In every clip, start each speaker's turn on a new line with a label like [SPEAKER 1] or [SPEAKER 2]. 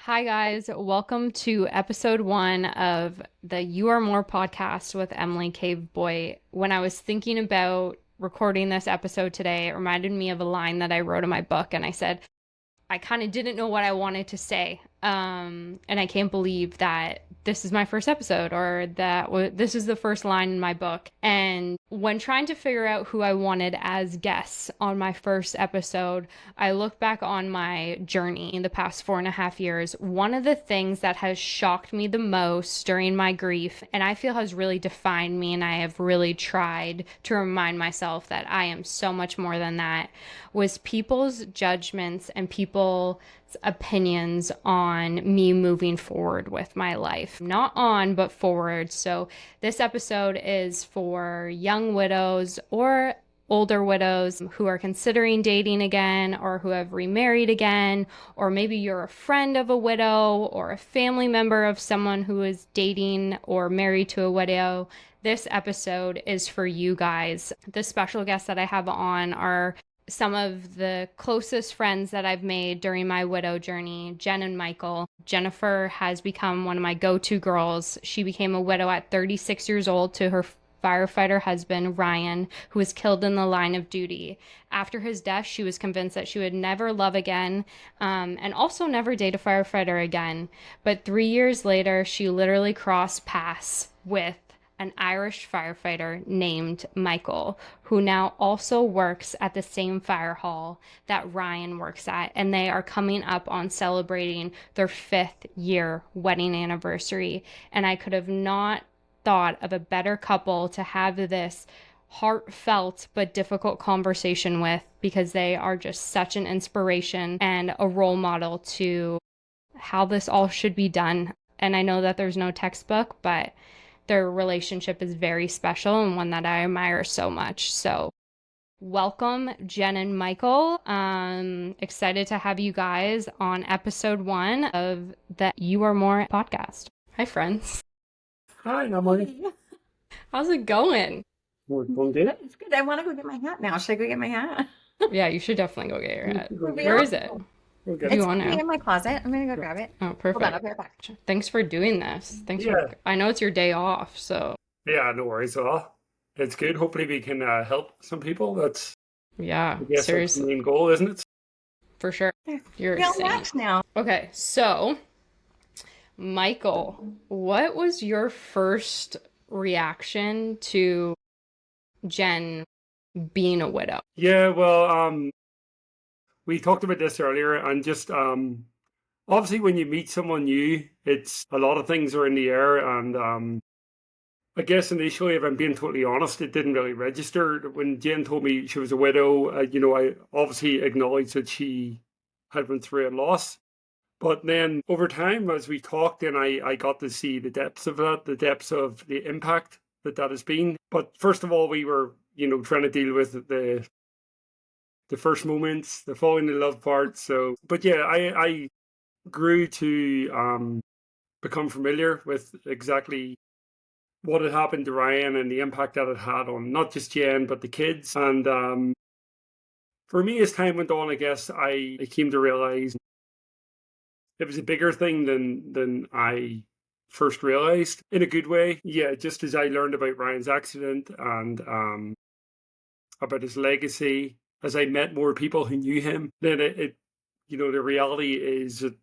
[SPEAKER 1] Hi, guys. Welcome to episode 1 of the You Are More podcast with Emily Caveboy. When I was thinking about recording this episode today, it reminded me of a line that I wrote in my book, and I said, I kind of didn't know what I wanted to say. And I can't believe that this is my first episode or this is the first line in my book. And when trying to figure out who I wanted as guests on my first episode, I look back on my journey in the past 4.5 years. One of the things that has shocked me the most during my grief, and I feel has really defined me, and I have really tried to remind myself that I am so much more than that, was people's judgments and people's opinions on me moving forward with my life. Not on, but forward. So this episode is for young widows or older widows who are considering dating again or who have remarried again, or maybe you're a friend of a widow or a family member of someone who is dating or married to a widow. This episode is for you guys. The special guests that I have on are some of the closest friends that I've made during my widow journey, Jen and Michael. Jennifer has become one of my go-to girls. She became a widow at 36 years old to her firefighter husband, Ryan, who was killed in the line of duty. After his death, she was convinced that she would never love again, and also never date a firefighter again. But 3 years later, she literally crossed paths with an Irish firefighter named Michael, who now also works at the same fire hall that Ryan works at. And they are coming up on celebrating their 5th-year wedding anniversary. And I could have not thought of a better couple to have this heartfelt but difficult conversation with, because they are just such an inspiration and a role model to how this all should be done. And I know that there's no textbook, but their relationship is very special and one that I admire so much. So welcome, Jen and Michael. Excited to have you guys on episode 1 of the You Are More podcast. Hi, friends.
[SPEAKER 2] Hi, Emily.
[SPEAKER 1] How's it going?
[SPEAKER 2] We're going to do it.
[SPEAKER 3] It's good. I want to go get my hat now. Should I go get my hat?
[SPEAKER 1] Yeah, you should definitely go get your hat.
[SPEAKER 2] Go get
[SPEAKER 1] Where
[SPEAKER 2] it.
[SPEAKER 1] is it?
[SPEAKER 2] We'll get
[SPEAKER 1] Do you
[SPEAKER 3] It's
[SPEAKER 1] want
[SPEAKER 3] gonna be
[SPEAKER 1] to?
[SPEAKER 3] in my closet. I'm gonna go grab it.
[SPEAKER 1] Oh,
[SPEAKER 3] Hold on,
[SPEAKER 1] perfect.
[SPEAKER 3] I'll be right back.
[SPEAKER 1] Thanks for doing this. Thanks
[SPEAKER 2] Yeah.
[SPEAKER 1] for. I know it's your day off, so
[SPEAKER 2] Yeah, no worries at all. It's good. Hopefully we can help some people. That's,
[SPEAKER 1] yeah,
[SPEAKER 2] I guess, that's the
[SPEAKER 1] seriously,
[SPEAKER 2] main goal, isn't it?
[SPEAKER 1] for sure.
[SPEAKER 3] There.
[SPEAKER 1] You're
[SPEAKER 3] We all
[SPEAKER 1] insane.
[SPEAKER 3] match now.
[SPEAKER 1] Okay, so Michael, what was your first reaction to Jen being a widow?
[SPEAKER 2] Yeah, well, we talked about this earlier, and just obviously when you meet someone new, it's a lot of things are in the air, and I guess initially, if I'm being totally honest, it didn't really register. When Jen told me she was a widow, I obviously acknowledged that she had been through a loss. But then over time, as we talked, and I got to see the depths of that, the depths of the impact that has been. But first of all, we were, trying to deal with the first moments, the falling in love part. So, but yeah, I grew to become familiar with exactly what had happened to Ryan and the impact that it had on not just Jen, but the kids. And for me, as time went on, I guess I came to realize it was a bigger thing than I first realized, in a good way. Yeah, just as I learned about Ryan's accident and about his legacy, as I met more people who knew him, then the reality is that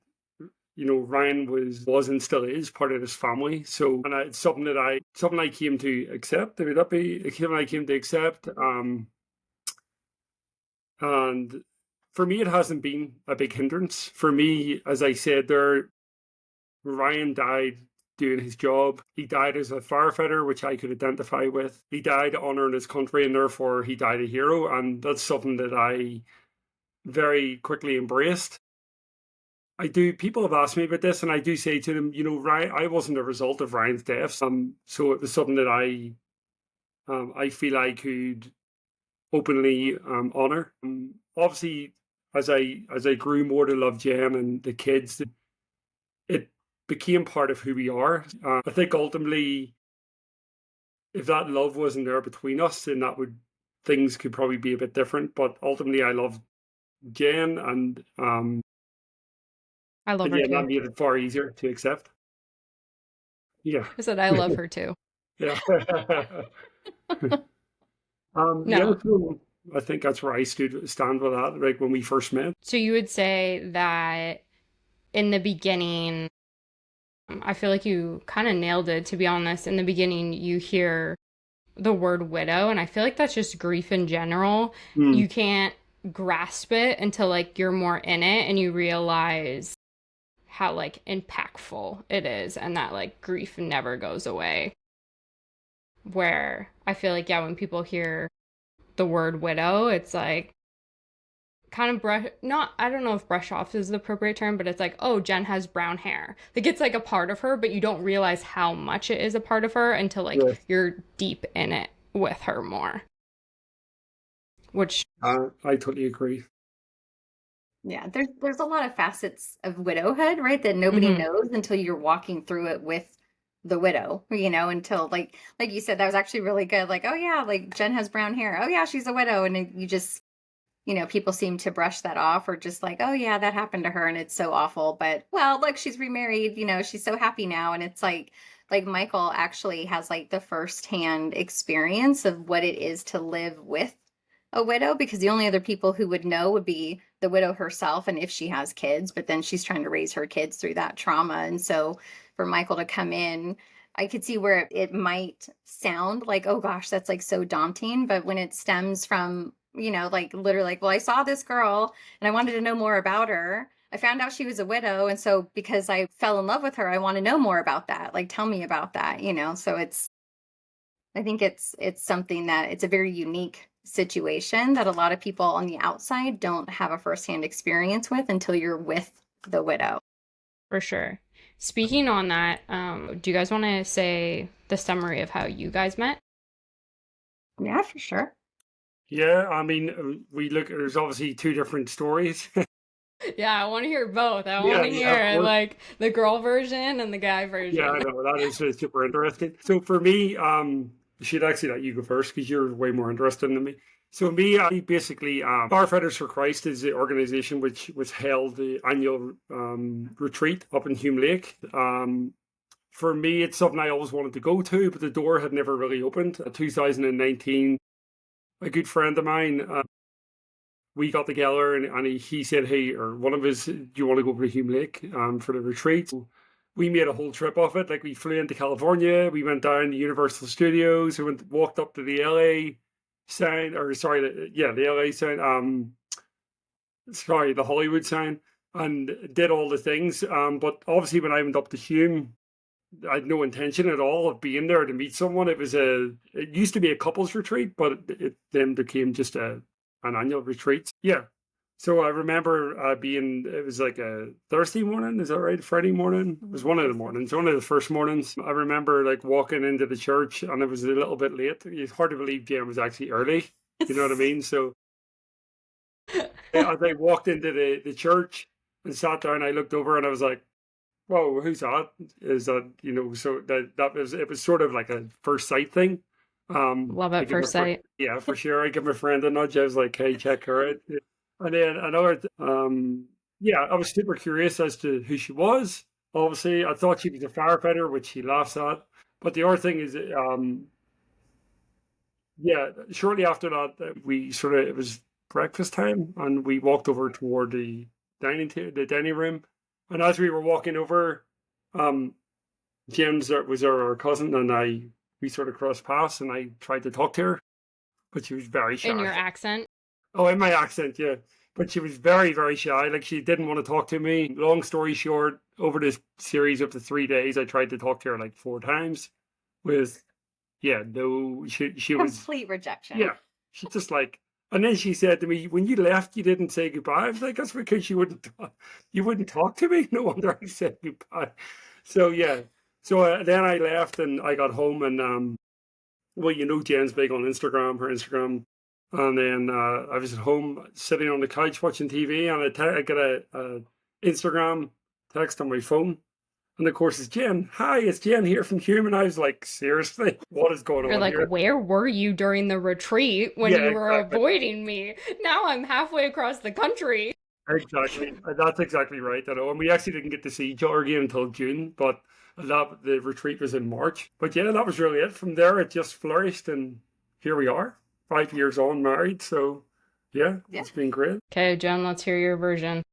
[SPEAKER 2] Ryan was and still is part of his family. So, and it's something I came to accept. Would that be something I came to accept? And for me, it hasn't been a big hindrance. For me, as I said there, Ryan died doing his job. He died as a firefighter, which I could identify with. He died honoring his country, and therefore he died a hero. And that's something that I very quickly embraced. People have asked me about this, and I do say to them, Ryan, I wasn't a result of Ryan's death. So it was something that I feel I could openly honor. Obviously, as I grew more to love Jen and the kids, it became part of who we are. I think ultimately, if that love wasn't there between us, then things could probably be a bit different. But ultimately, I love Jen, and
[SPEAKER 1] I love her
[SPEAKER 2] Again, that
[SPEAKER 1] too.
[SPEAKER 2] made it far easier to accept. Yeah.
[SPEAKER 1] I said I love her too.
[SPEAKER 2] Yeah. Yeah,
[SPEAKER 1] No.
[SPEAKER 2] so I think that's where I stand with that, like when we first met.
[SPEAKER 1] So you would say that in the beginning, I feel like you kind of nailed it, to be honest. In the beginning, you hear the word widow, and I feel like that's just grief in general.
[SPEAKER 2] Mm,
[SPEAKER 1] You can't grasp it until like you're more in it and you realize how like impactful it is and that like grief never goes away. Where I feel like, yeah, when people hear the word widow, it's like kind of brush, not, I don't know if brush off is the appropriate term, but it's like, oh, Jen has brown hair. Like it's like a part of her, but you don't realize how much it is a part of her until like
[SPEAKER 2] yes.
[SPEAKER 1] you're deep in it with her more. Which,
[SPEAKER 2] I totally agree.
[SPEAKER 3] Yeah, there's a lot of facets of widowhood, right? That nobody
[SPEAKER 1] mhm,
[SPEAKER 3] knows until you're walking through it with the widow, until like you said, that was actually really good. Like, oh yeah, like Jen has brown hair. Oh yeah, she's a widow. And then you just, people seem to brush that off or just like, oh yeah, that happened to her and it's so awful. But well, look, she's remarried, she's so happy now. And it's like Michael actually has like the firsthand experience of what it is to live with a widow, because the only other people who would know would be the widow herself and if she has kids, but then she's trying to raise her kids through that trauma. And so for Michael to come in, I could see where it might sound like, oh gosh, that's like so daunting. But when it stems from, like literally like, well, I saw this girl and I wanted to know more about her. I found out she was a widow. And so because I fell in love with her, I want to know more about that. Like, tell me about that, So I think it's something that it's a very unique situation that a lot of people on the outside don't have a firsthand experience with until you're with the widow.
[SPEAKER 1] for sure. Speaking on that, do you guys want to say the summary of how you guys met?
[SPEAKER 3] Yeah, for sure.
[SPEAKER 2] Yeah, I mean, there's obviously two different stories.
[SPEAKER 1] Yeah, I want to hear both. I want
[SPEAKER 2] Yeah,
[SPEAKER 1] to
[SPEAKER 2] yeah, of
[SPEAKER 1] hear
[SPEAKER 2] course.
[SPEAKER 1] like the girl version and the guy
[SPEAKER 2] Yeah, I
[SPEAKER 1] version.
[SPEAKER 2] know that is super interesting. So for me, should actually let you go first because you're way more interested than me. So me, I basically, Firefighters for Christ is the organization which held the annual retreat up in Hume Lake. For me, it's something I always wanted to go to, but the door had never really opened. 2019, a good friend of mine, we got together and he said, hey, or one of his, do you want to go to Hume Lake for the retreat? So we made a whole trip of it. Like we flew into California, we went down to Universal Studios, we walked up to the LA sign, or sorry, the LA sign, sorry, the Hollywood sign, and did all the things. But obviously, when I went up to Hume, I had no intention at all of being there to meet someone. It used to be a couples retreat, but it then became just an annual retreat. Yeah. So I remember it was like a Thursday morning, is that right? Friday morning? It was one of the mornings, one of the first mornings. I remember like walking into the church and it was a little bit late. It's hard to believe Jen was actually early. You know what I mean? So as I walked into the church and sat down, I looked over and I was like, whoa, who's that? Is that, so that was, it was sort of like a first sight thing.
[SPEAKER 1] Love
[SPEAKER 2] I
[SPEAKER 1] at
[SPEAKER 2] give
[SPEAKER 1] first sight.
[SPEAKER 2] yeah, for sure. I give my friend a nudge. I was like, hey, check her out. And then yeah, I was super curious as to who she was. Obviously, I thought she was a firefighter, which he laughs at. But the other thing is, yeah, shortly after that, it was breakfast time, and we walked over toward the dining room. And as we were walking over, um, was our cousin, and we sort of crossed paths, and I tried to talk to her, but she was very
[SPEAKER 1] In
[SPEAKER 2] shy.
[SPEAKER 1] your accent.
[SPEAKER 2] Oh, in my accent, yeah. But she was very, very shy. Like she didn't want to talk to me. Long story short, over this series of the 3 days, I tried to talk to her like 4 times. With yeah, no, she was
[SPEAKER 3] Complete rejection.
[SPEAKER 2] yeah. She just like, and then she said to me, "When you left, you didn't say goodbye." I was like, "That's because you wouldn't talk to me. No wonder I said goodbye." So yeah, so then I left and I got home and well, Jen's big on Instagram, her Instagram, and then I was at home sitting on the couch watching TV, and I got a Instagram text on my phone. And of course, it's Jen. Hi, it's Jen here from Hume. And I was like, seriously, what is going
[SPEAKER 1] You're
[SPEAKER 2] on
[SPEAKER 1] like,
[SPEAKER 2] here?
[SPEAKER 1] where were you during the retreat when
[SPEAKER 2] Yeah,
[SPEAKER 1] you were
[SPEAKER 2] exactly.
[SPEAKER 1] avoiding me? Now I'm halfway across the country.
[SPEAKER 2] Exactly. That's exactly right. I know. And we actually didn't get to see each other again until June, but the retreat was in March. But yeah, that was really it. From there, it just flourished, and here we are, 5 years on, married. So yeah,
[SPEAKER 3] Yeah.
[SPEAKER 2] it's been great.
[SPEAKER 1] Okay, Jen, let's hear your version.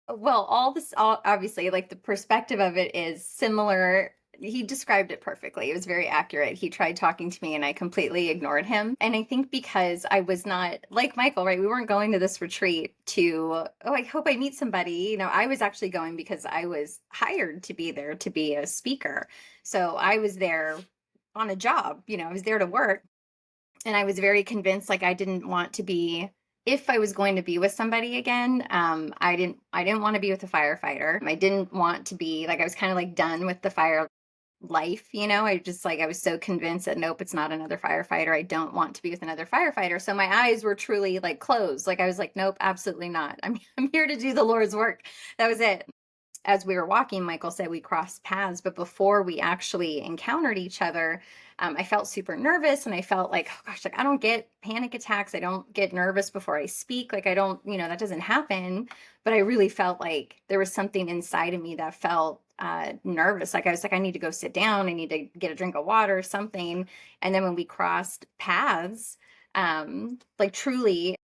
[SPEAKER 3] Well, all obviously, like the perspective of it is similar. He described it perfectly. It was very accurate. He tried talking to me and I completely ignored him. And I think because I was not like Michael, right? We weren't going to this retreat to, oh, I hope I meet somebody. You know, I was actually going because I was hired to be there to be a speaker. So I was there on a job, you know, I was there to work. And I was very convinced like I didn't want to be if I was going to be with somebody again, I didn't want to be with a firefighter. I didn't want to be like I was kind of like done with the fire life, you know. I just like I was so convinced that nope, it's not another firefighter. I don't want to be with another firefighter. So my eyes were truly like closed. Like I was like, nope, absolutely not. I'm here to do the Lord's work. That was it. As we were walking, Michael said we crossed paths, but before we actually encountered each other, I felt super nervous and I felt like, oh gosh, like I don't get panic attacks. I don't get nervous before I speak. Like I don't, you know, that doesn't happen. But I really felt like there was something inside of me that felt nervous. Like I was like, I need to go sit down. I need to get a drink of water, something. And then when we crossed paths, like truly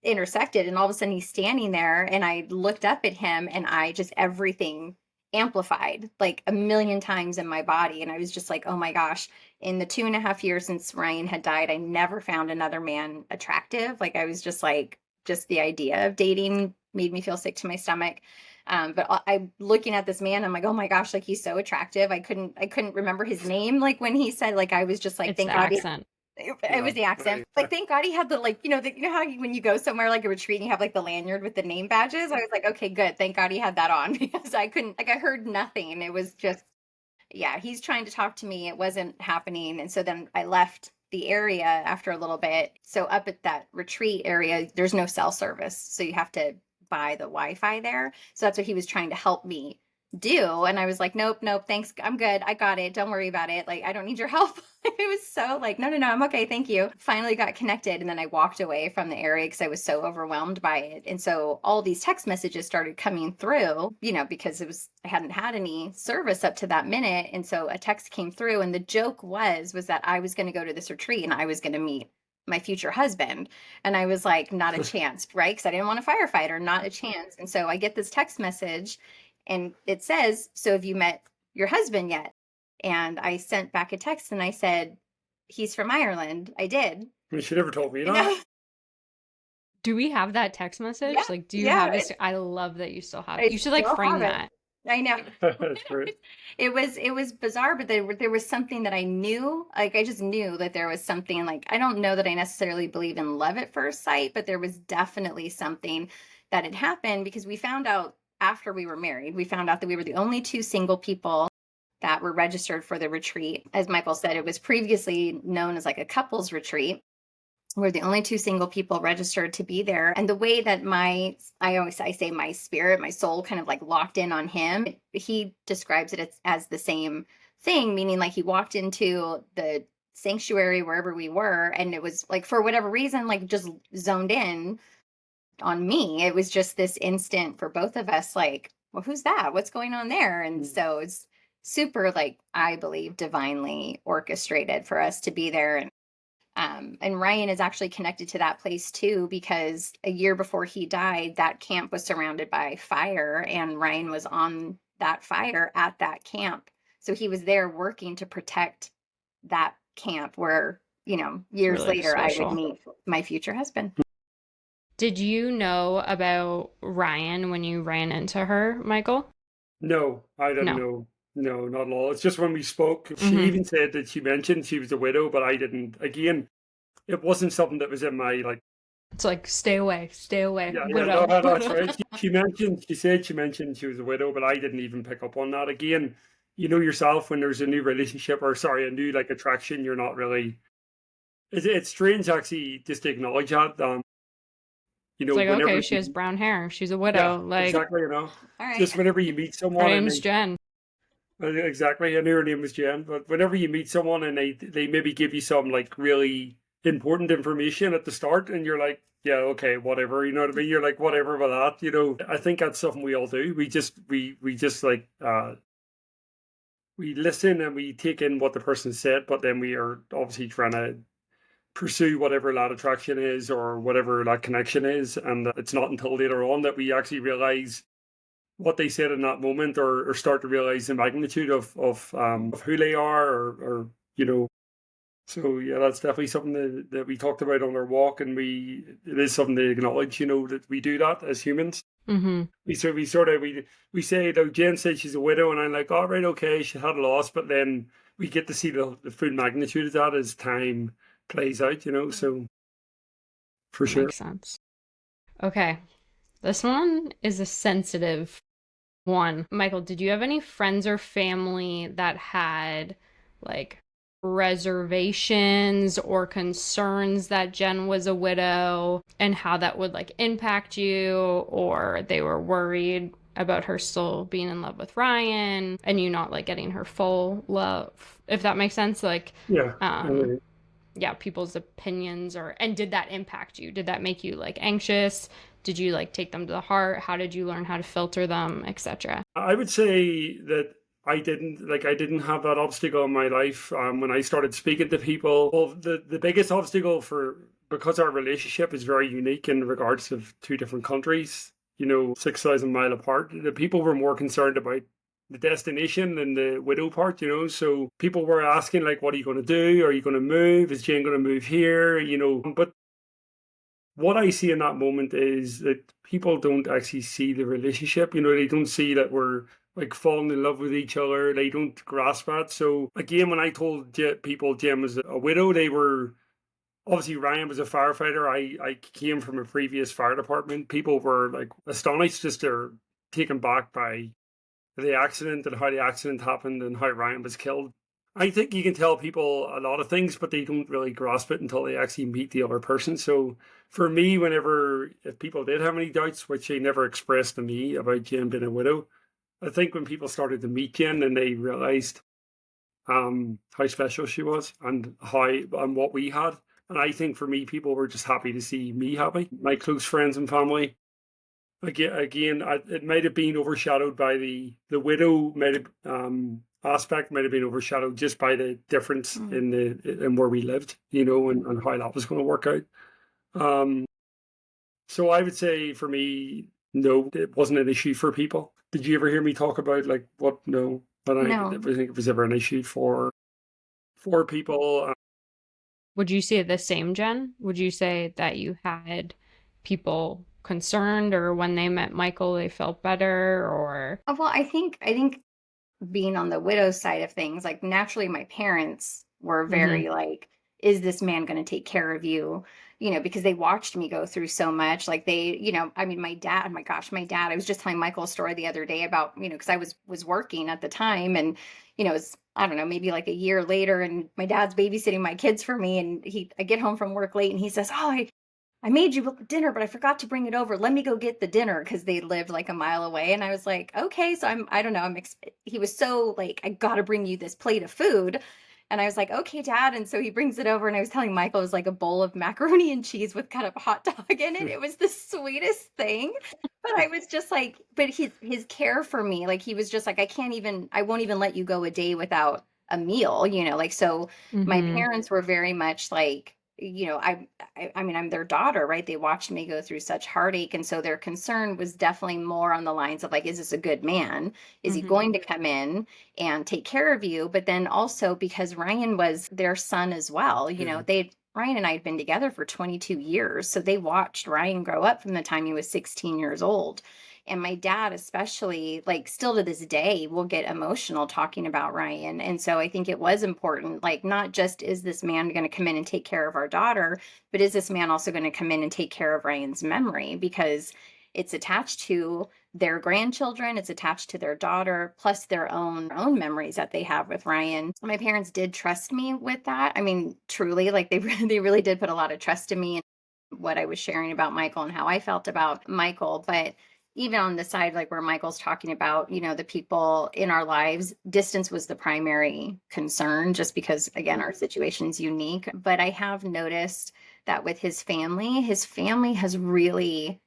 [SPEAKER 3] intersected and all of a sudden he's standing there and I looked up at him and I just everything amplified like a million times in my body and I was just like oh my gosh, in the 2.5 years since Ryan had died I never found another man attractive. Like I was just like just the idea of dating made me feel sick to my stomach. But I'm looking at this man I'm like oh my gosh, like he's so attractive. I couldn't remember his name like when he said like I was just like
[SPEAKER 1] It's
[SPEAKER 3] thank
[SPEAKER 1] the
[SPEAKER 3] God
[SPEAKER 1] accent.
[SPEAKER 3] it was the accent. Like, thank God he had the like, you know how when you go somewhere like a retreat and you have like the lanyard with the name badges. I was like, okay, good. Thank God he had that on because I couldn't like I heard nothing. It was just yeah, he's trying to talk to me. It wasn't happening, and so then I left the area after a little bit. So up at that retreat area, there's no cell service, so you have to buy the Wi-Fi there. So that's what he was trying to help me do and I was like nope nope thanks I'm good I got it don't worry about it like I don't need your help. It was so like no I'm okay thank you. Finally got connected and then I walked away from the area because I was so overwhelmed by it and so all these text messages started coming through, you know, because it was I hadn't had any service up to that minute and so a text came through and the joke was that I was going to go to this retreat and I was going to meet my future husband and I was like not a chance, right? Because I didn't want a firefighter, not a chance. And so I get this text message and it says, so have you met your husband yet? And I sent back a text and I said, he's from Ireland. I did.
[SPEAKER 2] You should never told me
[SPEAKER 3] You
[SPEAKER 2] that.
[SPEAKER 3] know?
[SPEAKER 1] Do we have that text message?
[SPEAKER 3] Yeah,
[SPEAKER 1] Like, do you
[SPEAKER 3] yeah.
[SPEAKER 1] have this? I love that you still have
[SPEAKER 3] I
[SPEAKER 1] it. You should like
[SPEAKER 3] still
[SPEAKER 1] frame
[SPEAKER 3] have it.
[SPEAKER 1] that.
[SPEAKER 3] I know.
[SPEAKER 2] That's great.
[SPEAKER 3] It was bizarre, but there was something that I knew. Like I just knew that there was something like I don't know that I necessarily believe in love at first sight, but there was definitely something that had happened because we found out after we were married, we found out that we were the only two single people that were registered for the retreat. As Michael said, it was previously known as like a couples retreat. We're the only two single people registered to be there. And the way that I say my spirit, my soul kind of like locked in on him, he describes it as the same thing, meaning like he walked into the sanctuary wherever we were. And it was like, for whatever reason, like just zoned in on me. It was just this instant for both of us, like, well, who's that? What's going on there? And so it's super, like, I believe, divinely orchestrated for us to be there. And Ryan is actually connected to that place too, because a year before he died, that camp was surrounded by fire, and Ryan was on that fire at that camp. So he was there working to protect that camp where, you know, years
[SPEAKER 1] Really
[SPEAKER 3] later, I would
[SPEAKER 1] special.
[SPEAKER 3] meet my future husband.
[SPEAKER 1] Did you know about Ryan when you ran into her, Michael?
[SPEAKER 2] No, I didn't
[SPEAKER 1] No.
[SPEAKER 2] know. No, not at all. It's just when we spoke, she
[SPEAKER 1] Mm-hmm.
[SPEAKER 2] even said that she mentioned she was a widow, but I didn't. Again, it wasn't something that was in my like.
[SPEAKER 1] It's like stay away,
[SPEAKER 2] Yeah,
[SPEAKER 1] widow.
[SPEAKER 2] no, that's right. She mentioned she was a widow, but I didn't even pick up on that. Again, you know yourself when there's a new relationship or sorry, a new like attraction, you're not really. It's strange actually just to acknowledge that. You
[SPEAKER 1] It's
[SPEAKER 2] know,
[SPEAKER 1] like,
[SPEAKER 2] whenever
[SPEAKER 1] okay, she has brown hair. She's a
[SPEAKER 2] yeah,
[SPEAKER 1] widow. Like,
[SPEAKER 2] exactly, you know,
[SPEAKER 3] All right.
[SPEAKER 2] just whenever you meet
[SPEAKER 1] her
[SPEAKER 2] someone and
[SPEAKER 1] name's
[SPEAKER 2] they
[SPEAKER 1] Jen.
[SPEAKER 2] exactly, I knew her name was Jen, but whenever you meet someone and they maybe give you some like really important information at the start, and you're like, yeah, okay, whatever, you know what I mean? You're like, whatever about that, you know. I think that's something we all do. We just like we listen and we take in what the person said, but then we are obviously trying to pursue whatever that attraction is or whatever that connection is. And it's not until later on that we actually realize what they said in that moment, or start to realize the magnitude of who they are, or you know. So yeah, that's definitely something that we talked about on our walk, and it is something to acknowledge, you know, that we do that as humans.
[SPEAKER 1] Mm-hmm.
[SPEAKER 2] We say that Jen said she's a widow, and I'm like, all right, okay, she had a loss, but then we get to see the full magnitude of that as time plays out, you know. So for
[SPEAKER 1] That
[SPEAKER 2] sure.
[SPEAKER 1] makes sense. Okay. This one is a sensitive one. Michael, did you have any friends or family that had like reservations or concerns that Jen was a widow and how that would like impact you, or they were worried about her still being in love with Ryan and you not like getting her full love, if that makes sense? Like,
[SPEAKER 2] Yeah.
[SPEAKER 1] um, yeah, people's opinions, or and did that impact you? Did that make you like anxious? Did you like take them to the heart? How did you learn how to filter them, etc.?
[SPEAKER 2] I would say that I didn't have that obstacle in my life when I started speaking to people. Well, the biggest obstacle, because our relationship is very unique in regards of two different countries, you know, 6,000 mile apart, the people were more concerned about the destination than the widow part, you know. So people were asking like, what are you going to do? Are you going to move? Is Jane going to move here? You know, but what I see in that moment is that people don't actually see the relationship. You know, they don't see that we're like falling in love with each other. They don't grasp that. So again, when I told people Jim was a widow, they were obviously Ryan was a firefighter. I came from a previous fire department. People were like astonished, just they're taken back by the accident and how the accident happened and how Ryan was killed. I think you can tell people a lot of things, but they don't really grasp it until they actually meet the other person. So for me, if people did have any doubts, which they never expressed to me about Jen being a widow, I think when people started to meet Jen and they realized how special she was and what we had. And I think for me, people were just happy to see me happy. My close friends and family, it might have been overshadowed by the widow. Aspect might have been overshadowed just by the difference in where we lived, you know, and how that was going to work out. So I would say for me, no, it wasn't an issue for people. Did you ever hear me talk about like what? No, but I
[SPEAKER 3] No.
[SPEAKER 2] never think it was ever an issue for people.
[SPEAKER 1] Would you say the same, Jen? Would you say that you had people concerned, or when they met Michael, they felt better, or?
[SPEAKER 3] Well, I think being on the widow side of things, like naturally my parents were
[SPEAKER 1] Mm-hmm.
[SPEAKER 3] very like, is this man going to take care of you? You know, because they watched me go through so much. Like they, you know, I mean, my dad, my gosh, my dad, I was just telling Michael a story the other day about, you know, because I was working at the time, and, you know, it's, I don't know, maybe like a year later, and my dad's babysitting my kids for me. And I get home from work late and he says, oh, I made you dinner, but I forgot to bring it over. Let me go get the dinner, because they lived like a mile away. And I was like, okay. So I don't know. He was so like, I got to bring you this plate of food. And I was like, okay, dad. And so he brings it over, and I was telling Michael it was like a bowl of macaroni and cheese with kind of a hot dog in it. It was the sweetest thing. But I was just like, but his care for me, like he was just like, I won't even let you go a day without a meal, you know, like, so my
[SPEAKER 1] Mm-hmm.
[SPEAKER 3] parents were very much like, you know, I mean, I'm their daughter, right? They watched me go through such heartache. And so their concern was definitely more on the lines of like, is this a good man? Is he
[SPEAKER 1] Mm-hmm.
[SPEAKER 3] going to come in and take care of you? But then also because Ryan was their son as well, you know, Ryan and I had been together for 22 years. So they watched Ryan grow up from the time he was 16 years old. And my dad, especially, like, still to this day, will get emotional talking about Ryan. And so I think it was important, like, not just is this man going to come in and take care of our daughter, but is this man also going to come in and take care of Ryan's memory? Because it's attached to their grandchildren, it's attached to their daughter, plus their own memories that they have with Ryan. My parents did trust me with that. I mean, truly, like they really did put a lot of trust in me and what I was sharing about Michael and how I felt about Michael. But even on the side, like where Michael's talking about, you know, the people in our lives, distance was the primary concern, just because, again, our situation's unique. But I have noticed that with his family has really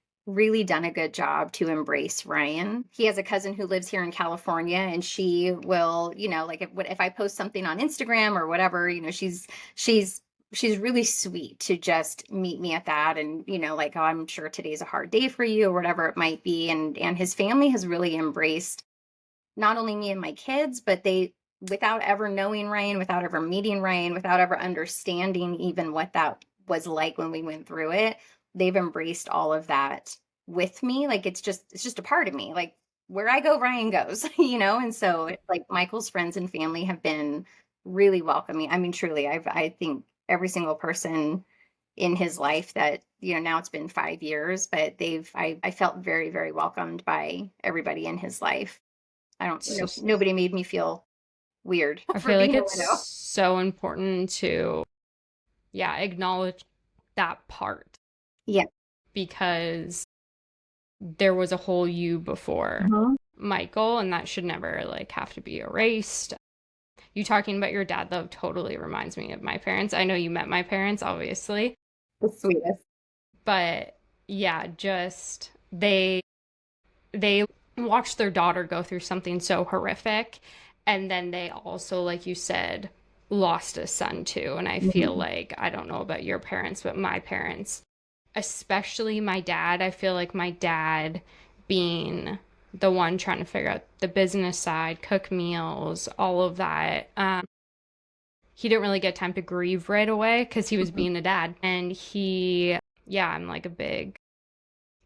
[SPEAKER 3] done a good job to embrace Ryan. He has a cousin who lives here in California, and she will, like if I post something on Instagram or whatever, she's really sweet to just meet me at that, and like, oh, I'm sure today's a hard day for you or whatever it might be. And his family has really embraced not only me and my kids, but they, without ever knowing Ryan, without ever meeting Ryan, without ever understanding even what that was like when we went through it, they've embraced all of that with me. Like it's just a part of me. Like where I go, Ryan goes, And so it's like Michael's friends and family have been really welcoming. I mean, truly, I think every single person in his life that, now it's been 5 years, but I felt very, very welcomed by everybody in his life. Nobody made me feel weird
[SPEAKER 1] I
[SPEAKER 3] for
[SPEAKER 1] feel like
[SPEAKER 3] being a
[SPEAKER 1] it's
[SPEAKER 3] widow.
[SPEAKER 1] so important to, acknowledge that part.
[SPEAKER 3] Yeah.
[SPEAKER 1] Because there was a whole you before Michael, and that should never have to be erased. You talking about your dad, though, totally reminds me of my parents. I know you met my parents, obviously.
[SPEAKER 3] The sweetest.
[SPEAKER 1] But yeah, just they watched their daughter go through something so horrific, and then they also, like you said, lost a son too. And I feel like, I don't know about your parents, but my parents, especially my dad, I feel like my dad being the one trying to figure out the business side, cook meals, all of that, he didn't really get time to grieve right away because he was being a dad. And I'm like I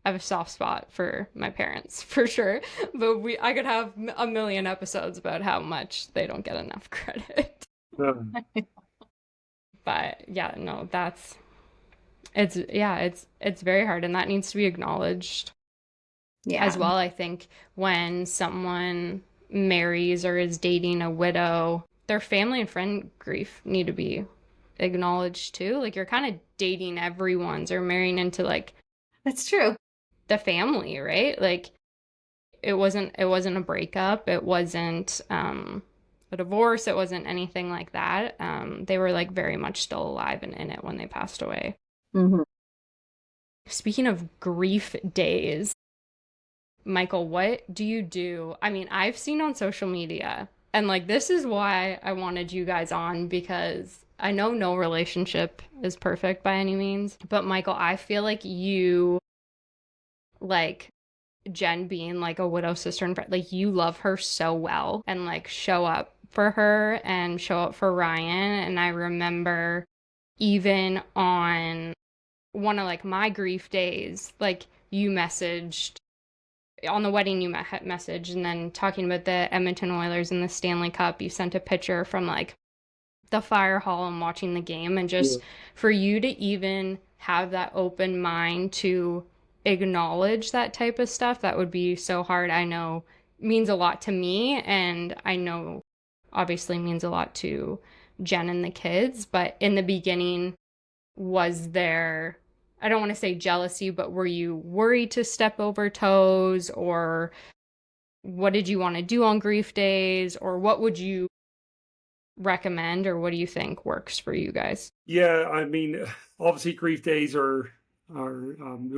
[SPEAKER 1] have a soft spot for my parents, for sure. But I could have a million episodes about how much they don't get enough credit. But yeah, no, it's very hard, and that needs to be acknowledged as well. I think when someone marries or is dating a widow, their family and friend grief need to be acknowledged too. Like, you're kind of dating everyone's or marrying into
[SPEAKER 3] That's true.
[SPEAKER 1] the family, right? Like, it wasn't a breakup, it wasn't a divorce, it wasn't anything like that. They were very much still alive and in it when they passed away. Speaking of grief days, Michael, what do you do? I mean, I've seen on social media, and this is why I wanted you guys on, because I know no relationship is perfect by any means, but Michael, I feel like you, Jen being a widow sister and friend, you love her so well, and show up for her and show up for Ryan. And I remember even on one of my grief days, you messaged on the wedding, you messaged, and then talking about the Edmonton Oilers and the Stanley Cup, you sent a picture from the fire hall and watching the game. And just for you to even have that open mind to acknowledge that type of stuff, that would be so hard. I know means a lot to me, and I know obviously means a lot to Jen and the kids. But in the beginning, was there, I don't want to say jealousy, but were you worried to step over toes, or what did you want to do on grief days, or what would you recommend, or what do you think works for you guys?
[SPEAKER 2] Yeah, I mean, obviously grief days are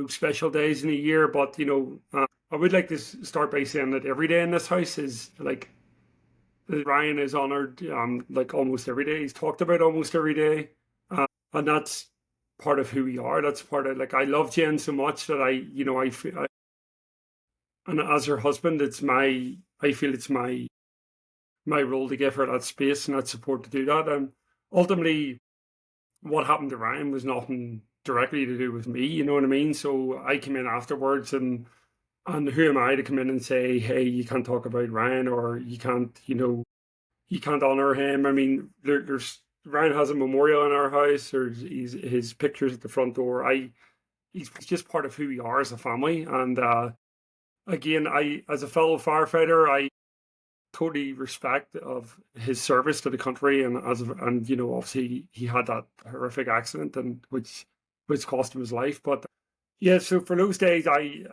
[SPEAKER 2] special days in a year, but I would like to start by saying that every day in this house is Ryan is honored almost every day. He's talked about almost every day, and that's part of who we are. That's part of I love Jen so much that I feel, and as her husband, I feel it's my role to give her that space and that support to do that. And ultimately, what happened to Ryan was nothing directly to do with me, you know what I mean? So I came in afterwards, and who am I to come in and say, hey, you can't talk about Ryan, or you can't honor him. I mean, there's Ryan has a memorial in our house. There's his pictures at the front door. He's just part of who we are as a family. And again, as a fellow firefighter, I totally respect of his service to the country, and obviously he had that horrific accident, and which cost him his life. But yeah, so for those days, I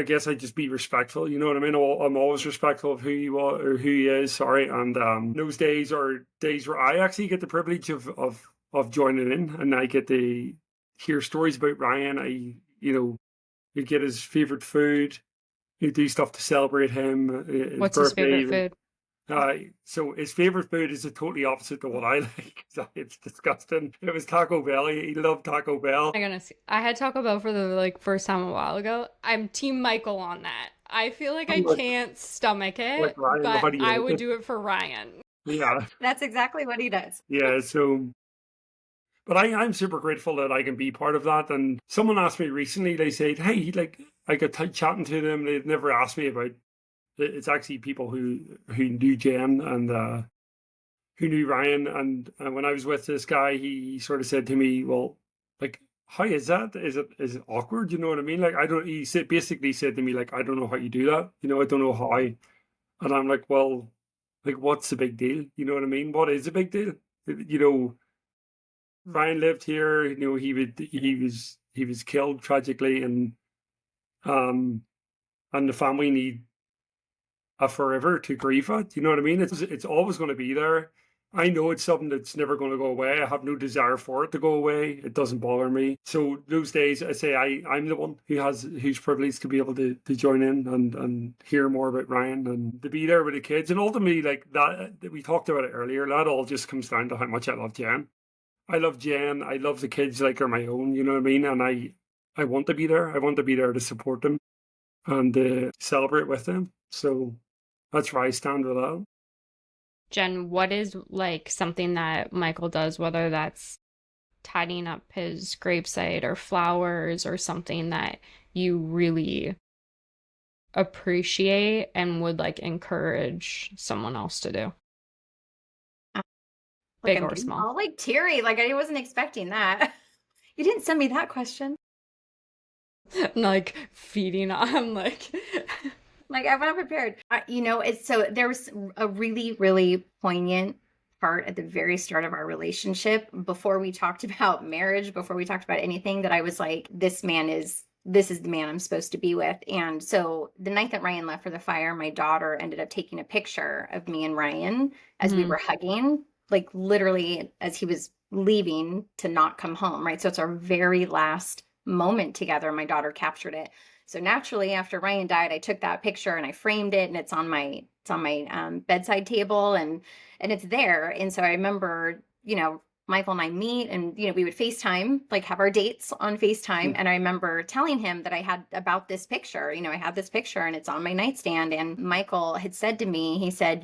[SPEAKER 2] guess I just be respectful, you know what I mean? I'm always respectful of who you are, or who he is, sorry. And those days are days where I actually get the privilege of of joining in, and I get to hear stories about Ryan. You get his favorite food. You do stuff to celebrate him, his
[SPEAKER 1] What's his
[SPEAKER 2] birthday.
[SPEAKER 1] favorite food?
[SPEAKER 2] So his favorite food is the totally opposite to what I like. It's disgusting. It was Taco Bell. He loved Taco Bell.
[SPEAKER 1] I'm gonna see. I had Taco Bell for the first time a while ago. I'm Team Michael on that. I feel like I
[SPEAKER 2] I'm
[SPEAKER 1] can't stomach
[SPEAKER 2] like
[SPEAKER 1] it,
[SPEAKER 2] Ryan,
[SPEAKER 1] but
[SPEAKER 2] how do you
[SPEAKER 1] I
[SPEAKER 2] like
[SPEAKER 1] would
[SPEAKER 2] it?
[SPEAKER 1] do it for Ryan.
[SPEAKER 2] Yeah,
[SPEAKER 3] That's exactly what he does.
[SPEAKER 2] yeah. So, but I'm super grateful that I can be part of that. And someone asked me recently. They said, "Hey, like I got chatting to them. They'd never asked me about." It's actually people who knew Jen and who knew Ryan. And when I was with this guy, he sort of said to me, "Well, like, how is that? Is it awkward? You know what I mean? Like, I don't." He basically said to me, like, "I don't know how you do that. I don't know how." And I'm like, "Well, like, what's the big deal? You know what I mean? What is the big deal? You know, Ryan lived here. He was killed tragically, um, and the family need a forever to grieve at. You know what I mean? It's always going to be there. I know it's something that's never going to go away. I have no desire for it to go away. It doesn't bother me. So those days, I say I'm the one who's privileged to be able to join in and hear more about Ryan and to be there with the kids. And ultimately, like that we talked about it earlier. That all just comes down to how much I love Jen. I love Jen. I love the kids like they're my own. You know what I mean? And I want to be there. I want to be there to support them and celebrate with them. So that's where I stand with that.
[SPEAKER 1] Jen, what is something that Michael does, whether that's tidying up his gravesite or flowers or something that you really appreciate and would encourage someone else to do? Big or small?
[SPEAKER 3] All teary. I wasn't expecting that. You didn't send me that question.
[SPEAKER 1] Feeding on
[SPEAKER 3] I went prepared. It's so there was a really, really poignant part at the very start of our relationship before we talked about marriage, before we talked about anything, that I was like, this is the man I'm supposed to be with. And so the night that Ryan left for the fire, my daughter ended up taking a picture of me and Ryan as we were hugging, literally as he was leaving to not come home, right? So it's our very last moment together. My daughter captured it. So naturally, after Ryan died, I took that picture and I framed it, and it's on my bedside table, and it's there. And so I remember, Michael and I meet, and we would FaceTime, have our dates on FaceTime. And I remember telling him that I had about this picture. I had this picture and it's on my nightstand. And Michael had said to me, he said,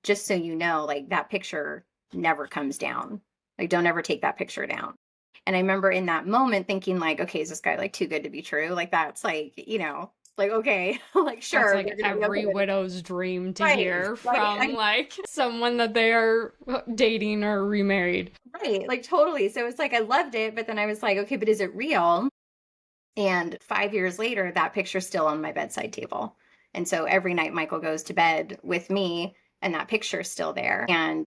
[SPEAKER 3] just so you know, that picture never comes down. Don't ever take that picture down. And I remember in that moment thinking okay, is this guy too good to be true? That's okay, sure.
[SPEAKER 1] That's every widow's dream to
[SPEAKER 3] Right,
[SPEAKER 1] hear
[SPEAKER 3] right.
[SPEAKER 1] from someone that they are dating or remarried.
[SPEAKER 3] Right, totally. So it's I loved it, but then I was okay, but is it real? And 5 years later, that picture's still on my bedside table. And so every night Michael goes to bed with me, and that picture's still there. And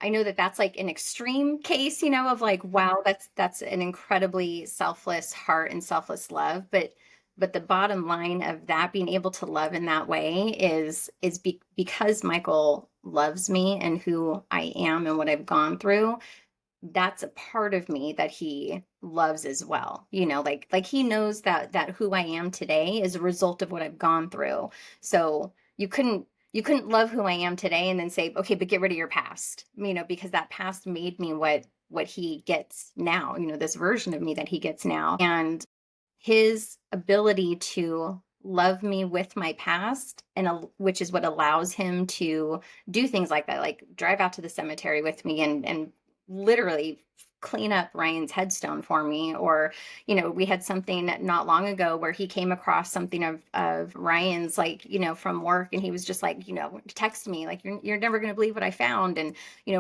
[SPEAKER 3] I know that that's an extreme case, of wow, that's an incredibly selfless heart and selfless love. But the bottom line of that, being able to love in that way, is because Michael loves me and who I am and what I've gone through. That's a part of me that he loves as well. He knows that who I am today is a result of what I've gone through. So you couldn't love who I am today and then say, okay, but get rid of your past, because that past made me what he gets now, this version of me that he gets now. And his ability to love me with my past, and which is what allows him to do things like that, drive out to the cemetery with me and literally clean up Ryan's headstone for me. Or, we had something not long ago where he came across something of Ryan's, from work. And he was just text me, you're never going to believe what I found. And,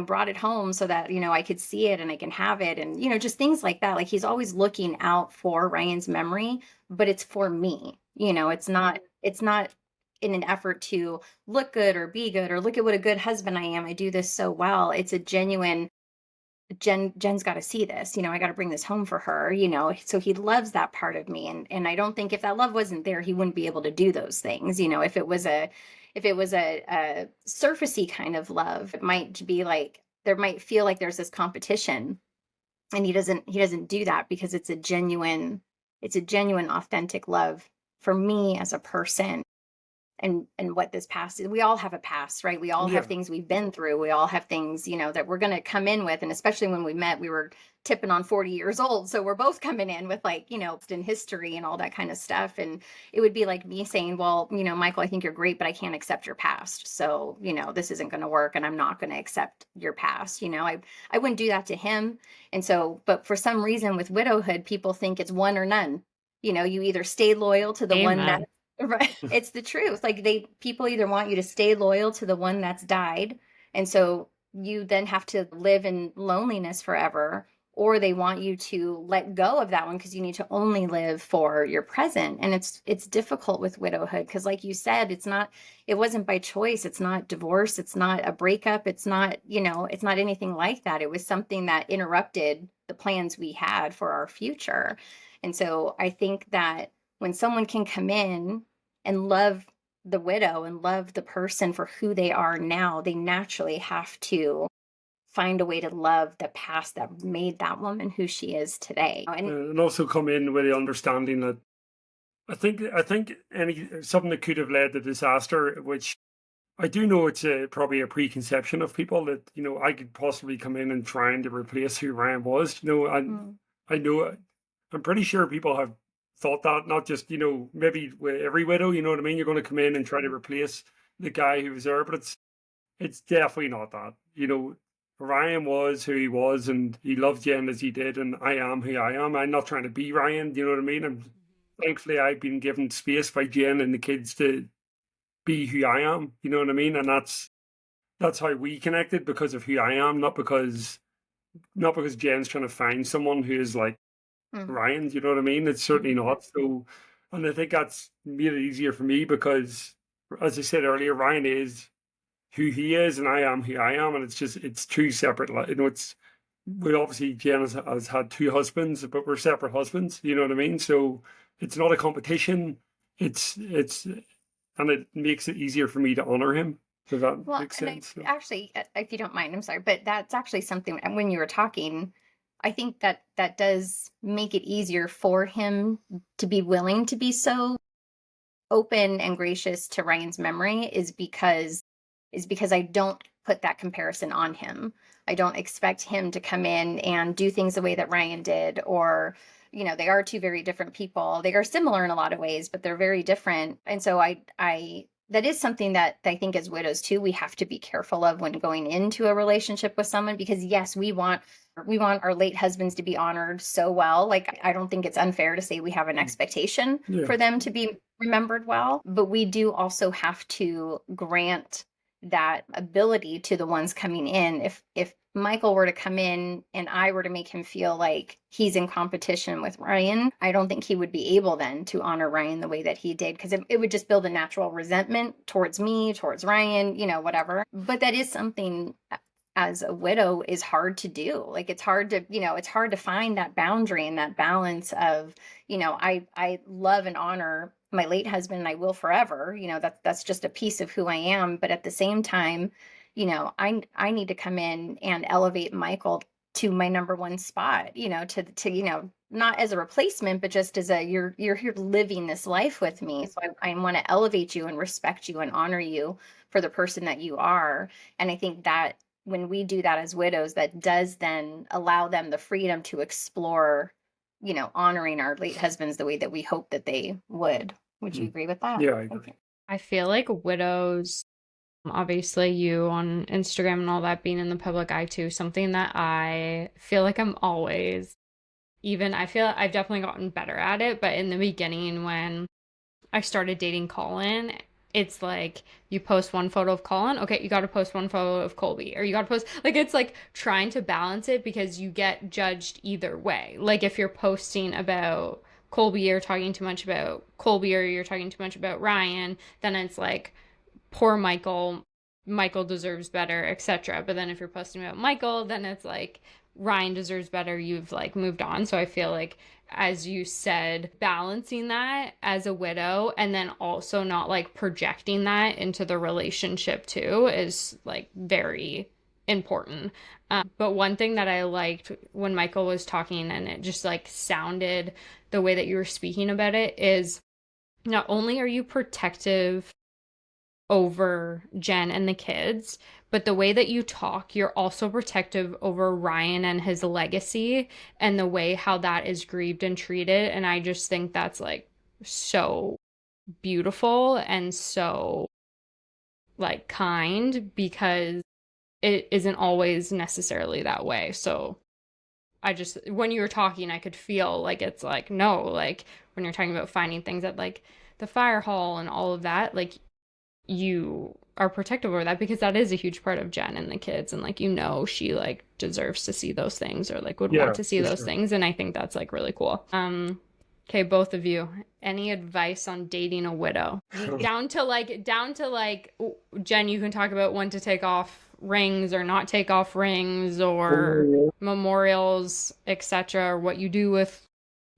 [SPEAKER 3] brought it home so that, I could see it and I can have it. And, just things like that. He's always looking out for Ryan's memory, but it's for me. It's not in an effort to look good or be good or look at what a good husband I am. I do this so well. It's a genuine, Jen's got to see this, I got to bring this home for her, so he loves that part of me. And I don't think if that love wasn't there, he wouldn't be able to do those things. If it was a surfacey kind of love, it might be there might feel like there's this competition And he doesn't do that because it's a genuine authentic love for me as a person. And what this past is, we all have a past, right? We all have
[SPEAKER 2] Yeah.
[SPEAKER 3] things we've been through. We all have things, that we're going to come in with. And especially when we met, we were tipping on 40 years old, so we're both coming in with, like, in history and all that kind of stuff. And it would be like me saying, well, Michael, I think you're great, but I can't accept your past, so this isn't going to work, and I'm not going to accept your past. I wouldn't do that to him. And so, but for some reason with widowhood, people think it's one or none. You either stay loyal to the one that
[SPEAKER 1] Amen.
[SPEAKER 3] Right. It's the truth. Like, people either want you to stay loyal to the one that's died, and so you then have to live in loneliness forever, or they want you to let go of that one because you need to only live for your present. And it's difficult with widowhood because, like you said, it wasn't by choice. It's not divorce. It's not a breakup. It's not anything like that. It was something that interrupted the plans we had for our future. And so I think that when someone can come in and love the widow and love the person for who they are now, they naturally have to find a way to love the past that made that woman who she is today.
[SPEAKER 2] And also come in with the understanding that I think something that could have led to disaster, which I do know it's probably a preconception of people that I could possibly come in and trying to replace who Ryan was. I know I'm pretty sure people have thought that, not just maybe with every widow. You know what I mean? You're going to come in and try to replace the guy who was there, but it's definitely not that. Ryan was who he was, and he loved Jen as he did, and I am who I am. I'm not trying to be Ryan. You know what I mean? Thankfully, I've been given space by Jen and the kids to be who I am. You know what I mean? And that's how we connected, because of who I am, not because Jen's trying to find someone who is like
[SPEAKER 3] Mhm.
[SPEAKER 2] Ryan. You know what I mean? It's certainly not. So, and I think that's made it easier for me because, as I said earlier, Ryan is who he is, and I am who I am, and it's two separate. We obviously Jen has had two husbands, but we're separate husbands. You know what I mean? So it's not a competition. It's and it makes it easier for me to honor him. Does that
[SPEAKER 3] Well,
[SPEAKER 2] make
[SPEAKER 3] and I
[SPEAKER 2] sense? So,
[SPEAKER 3] actually, if you don't mind, I'm sorry, but that's actually something, and when you were talking, I think that does make it easier for him to be willing to be so open and gracious to Ryan's memory, is because I don't put that comparison on him. I don't expect him to come in and do things the way that Ryan did, or they are two very different people. They are similar in a lot of ways, but they're very different. And so I that is something that I think as widows too, we have to be careful of when going into a relationship with someone, because yes, we want our late husbands to be honored so well. Like, I don't think it's unfair to say we have an expectation
[SPEAKER 2] yeah.
[SPEAKER 3] for them to be remembered well, but we do also have to grant that ability to the ones coming in. If Michael were to come in and I were to make him feel like he's in competition with Ryan, I don't think he would be able then to honor Ryan the way that he did, because it would just build a natural resentment towards me, towards Ryan, whatever. But that is something as a widow is hard to do. Like, it's hard to find that boundary and that balance of, I love and honor my late husband, and I will forever. That's just a piece of who I am. But at the same time, I need to come in and elevate Michael to my number one spot, to not as a replacement, but just as you're here living this life with me. So I want to elevate you and respect you and honor you for the person that you are. And I think that when we do that as widows, that does then allow them the freedom to explore, honoring our late husbands the way that we hope that they would. Would you
[SPEAKER 2] Mm.
[SPEAKER 3] agree with that?
[SPEAKER 2] Yeah, I agree.
[SPEAKER 1] I feel like widows, obviously you on Instagram and all that, being in the public eye too, something that I feel like I'm always, even I feel I've definitely gotten better at it, but in the beginning when I started dating Colin, it's like you post one photo of Colin, okay, you got to post one photo of Colby, or you got to post, like, it's like trying to balance it because you get judged either way. Like, if you're posting about Colby or talking too much about Colby, or you're talking too much about Ryan, then it's like poor Michael deserves better, etc. But then if you're posting about Michael, then it's like Ryan deserves better, you've like moved on. So I feel like, as you said, balancing that as a widow and then also not like projecting that into the relationship too is like very important. But one thing that I liked when Michael was talking, and it just like sounded the way that you were speaking about it, is not only are you protective over Jen and the kids, but the way that you talk, you're also protective over Ryan and his legacy and the way how that is grieved and treated. And I just think that's like so beautiful and so like kind, because it isn't always necessarily that way. So I just, when you were talking, I could feel like it's like, no, like when you're talking about finding things at like the fire hall and all of that, like you are protective over that because that is a huge part of Jen and the kids. And like, she like deserves to see those things or like would
[SPEAKER 2] Yeah,
[SPEAKER 1] want to see
[SPEAKER 2] for
[SPEAKER 1] those
[SPEAKER 2] sure.
[SPEAKER 1] things. And I think that's like really cool. Okay, both of you, any advice on dating a widow? Down to like Jen, you can talk about when to take off rings or not take off rings or memorials, etc., or what you do with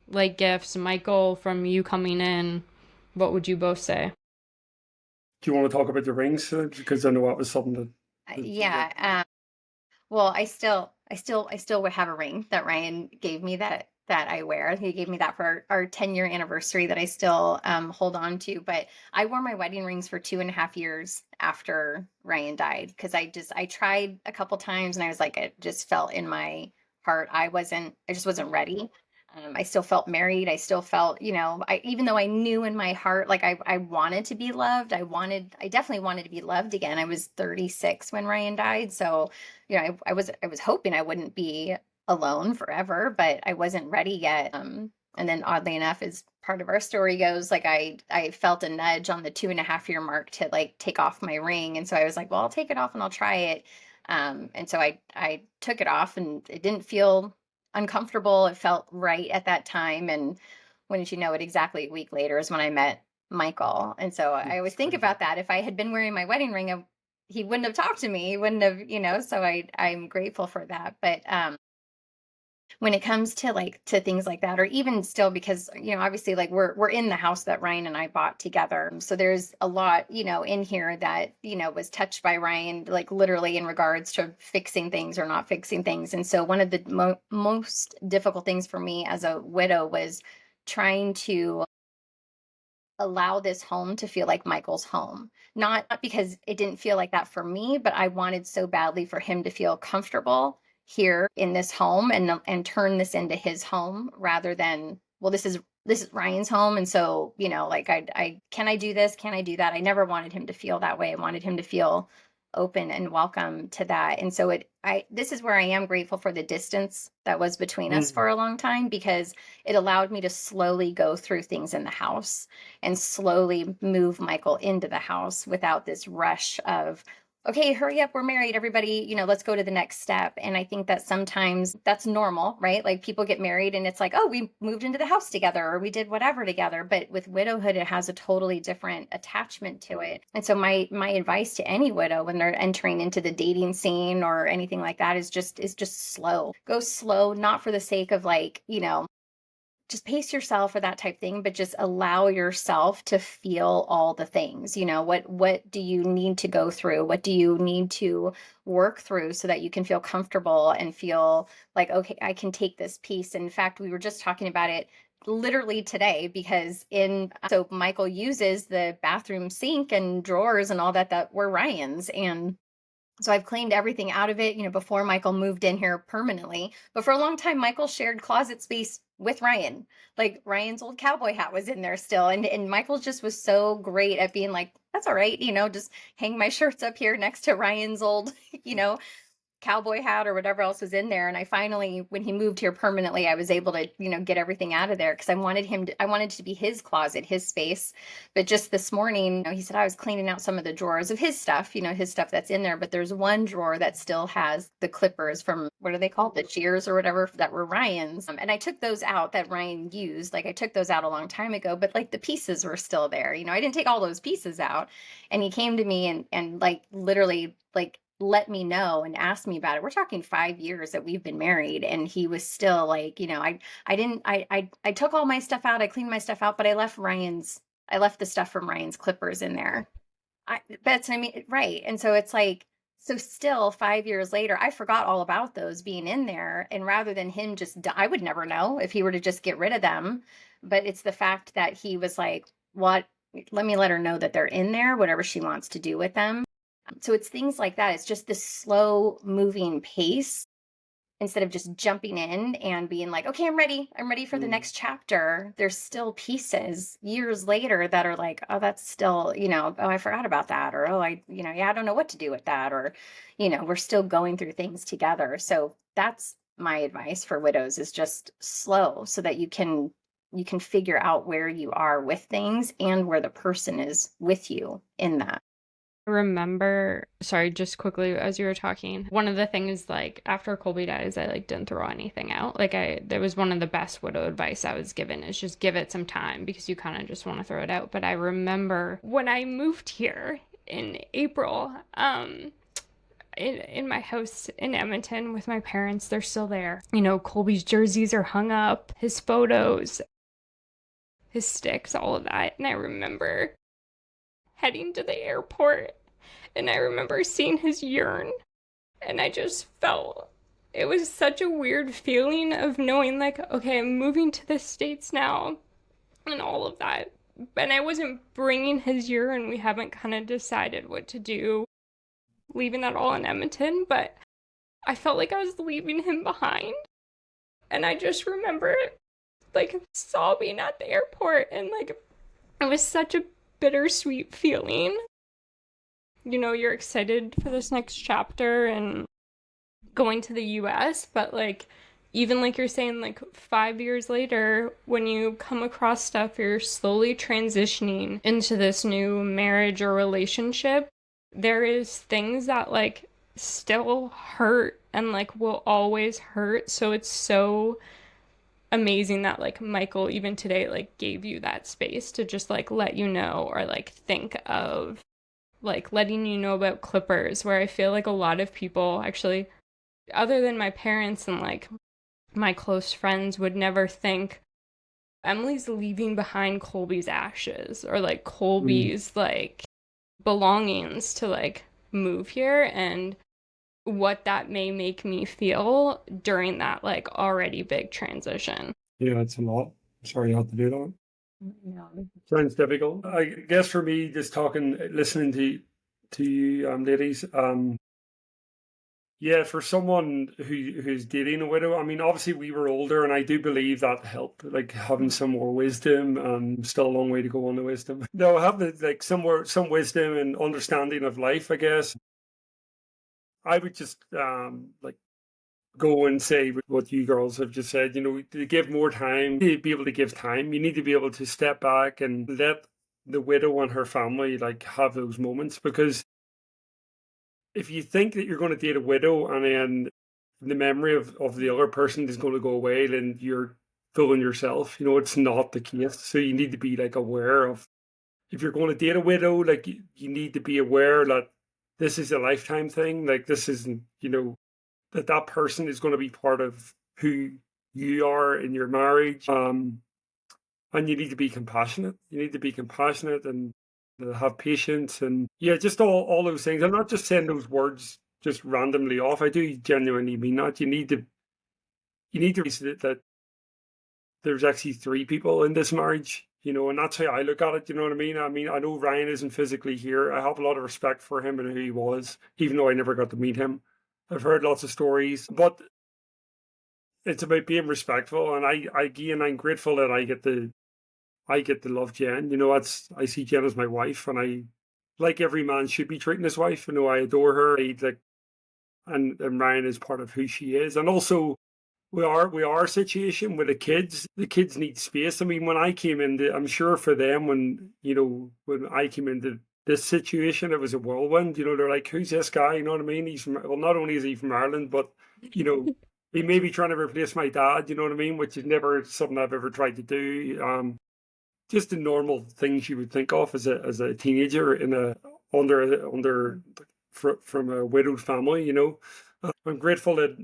[SPEAKER 1] like gifts. Michael, from you coming in, what would you both say?
[SPEAKER 2] Do you want to talk about the rings? Because I know that was something
[SPEAKER 3] Yeah. Well, I still would have a ring that Ryan gave me that I wear. He gave me that for our 10-year anniversary that I still hold on to. But I wore my wedding rings for 2.5 years after Ryan died because I tried a couple times and I was like, it just felt in my heart. I just wasn't ready. I still felt married. I still felt, even though I knew in my heart, like I wanted to be loved. I definitely wanted to be loved again. I was 36 when Ryan died. So, I was hoping I wouldn't be alone forever, but I wasn't ready yet. And then oddly enough, as part of our story goes, like I felt a nudge on the 2.5 year mark to like take off my ring. And so I was like, well, I'll take it off and I'll try it. And so I took it off and it didn't feel uncomfortable. It felt right at that time. And wouldn't you know it, exactly a week later is when I met Michael. And so I always think about that. If I had been wearing my wedding ring, he wouldn't have talked to me. He wouldn't have, so I'm grateful for that. But when it comes to things like that, or even still, because obviously like we're in the house that Ryan and I bought together, so there's a lot in here that was touched by Ryan, like literally in regards to fixing things or not fixing things. And so one of the most difficult things for me as a widow was trying to allow this home to feel like Michael's home. Not because it didn't feel like that for me, but I wanted so badly for him to feel comfortable here in this home and turn this into his home rather than, well, this is Ryan's home. And so, like I can I do this? Can I do that? I never wanted him to feel that way. I wanted him to feel open and welcome to that. And so this is where I am grateful for the distance that was between us for a long time, because it allowed me to slowly go through things in the house and slowly move Michael into the house without this rush of, okay, hurry up, we're married, everybody, let's go to the next step. And I think that sometimes that's normal, right? Like people get married and it's like, oh, we moved into the house together or we did whatever together. But with widowhood, it has a totally different attachment to it. And so my advice to any widow when they're entering into the dating scene or anything like that is just slow. Go slow, not for the sake of like, just pace yourself or that type thing, but just allow yourself to feel all the things. What do you need to go through? What do you need to work through so that you can feel comfortable and feel like, okay, I can take this piece. In fact, we were just talking about it literally today, because so Michael uses the bathroom sink and drawers and all that were Ryan's. And so I've cleaned everything out of it, before Michael moved in here permanently. But for a long time, Michael shared closet space with Ryan. Like Ryan's old cowboy hat was in there still. And Michael just was so great at being like, that's all right, just hang my shirts up here next to Ryan's old, cowboy hat or whatever else was in there. And I finally, when he moved here permanently, I was able to, get everything out of there because I wanted it to be his closet, his space. But just this morning, he said I was cleaning out some of the drawers of his stuff, his stuff that's in there. But there's one drawer that still has the clippers from, what are they called? The shears or whatever that were Ryan's. And I took those out that Ryan used. Like I took those out a long time ago, but like the pieces were still there. I didn't take all those pieces out. And he came to me and like literally like let me know and asked me about it. We're talking 5 years that we've been married, and he was still like, I took all my stuff out, I cleaned my stuff out, but I left the stuff from Ryan's clippers in there. Right. And so it's like, So still 5 years later, I forgot all about those being in there. And rather than him just, I would never know if he were to just get rid of them. But it's the fact that he was like, what? Let me let her know that they're in there, whatever she wants to do with them. So it's things like that. It's just this slow moving pace instead of just jumping in and being like, okay, I'm ready for the next chapter. There's still pieces years later that are like, oh, that's still, oh, I forgot about that. Or, oh, yeah, I don't know what to do with that. Or, we're still going through things together. So that's my advice for widows, is just slow so that you can figure out where you are with things and where the person is with you in that.
[SPEAKER 1] Remember, sorry, just quickly as you were talking, one of the things, like, after Colby dies, I like didn't throw anything out. Like, that was one of the best widow advice I was given, is just give it some time, because you kind of just want to throw it out. But I remember when I moved here in April, in my house in Edmonton with my parents, they're still there. Colby's jerseys are hung up, his photos, his sticks, all of that. And I remember heading to the airport, and I remember seeing his urn, and I just felt, it was such a weird feeling of knowing, like, okay, I'm moving to the States now and all of that. And I wasn't bringing his urn. We haven't kind of decided what to do, leaving that all in Edmonton, but I felt like I was leaving him behind. And I just remember, like, sobbing at the airport, and, like, it was such a bittersweet feeling. You're excited for this next chapter and going to the US, but, like, even like you're saying, like, 5 years later, when you come across stuff, you're slowly transitioning into this new marriage or relationship. There is things that, like, still hurt and, like, will always hurt. So it's so amazing that, like, Michael even today, like, gave you that space to just, like, let you know, or, like, think of, like, letting you know about Clippers, where I feel like a lot of people, actually, other than my parents and, like, my close friends, would never think Emily's leaving behind Colby's ashes, or, like, Colby's like belongings to, like, move here, and what that may make me feel during that, like, already big transition.
[SPEAKER 2] Yeah, it's a lot. Sorry you have to do that.
[SPEAKER 1] Yeah.
[SPEAKER 2] Sounds difficult. I guess for me, just listening to you, ladies, yeah, for someone who's dating a widow, I mean, obviously we were older, and I do believe that helped, like, having some more wisdom. Still a long way to go on the wisdom. No, having, like, some wisdom and understanding of life, I guess. I would just like, go and say what you girls have just said. To give more time, to be able to give time, you need to be able to step back and let the widow and her family, like, have those moments. Because if you think that you're going to date a widow, and then the memory of the other person is going to go away, then you're fooling yourself. It's not the case. So you need to be, like, aware of, if you're going to date a widow, like, you need to be aware that this is a lifetime thing. Like, this isn't, that person is going to be part of who you are in your marriage. And you need to be compassionate. You need to be compassionate and have patience, and, yeah, just all those things. I'm not just saying those words just randomly off. I do genuinely mean that. You need to realize that there's actually three people in this marriage, and that's how I look at it. You know what I mean? I mean, I know Ryan isn't physically here. I have a lot of respect for him and who he was, even though I never got to meet him. I've heard lots of stories, but it's about being respectful. And I'm grateful that I get to love Jen. I see Jen as my wife, and like every man should be treating his wife. I adore her. And Ryan is part of who she is. And also, we are a situation with the kids need space. I mean, when I came into, I'm sure for them, when I came into this situation, it was a whirlwind. They're like, who's this guy? You know what I mean? Well, not only is he from Ireland, but, he may be trying to replace my dad, you know what I mean? Which is never something I've ever tried to do. Just the normal things you would think of as a teenager from a widowed family. I'm grateful that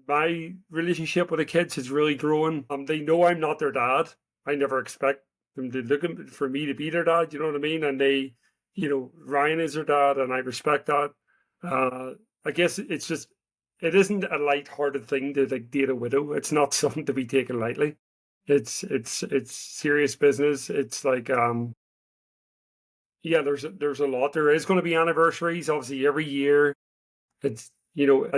[SPEAKER 2] my relationship with the kids is really growing. They know I'm not their dad. I never expect them to look for me to be their dad. You know what I mean? And they, Ryan is their dad, and I respect that. I guess it's just, it isn't a light-hearted thing to like date a widow. It's not something to be taken lightly. It's serious business. It's like yeah, there's a lot. There is going to be anniversaries, obviously every year. It's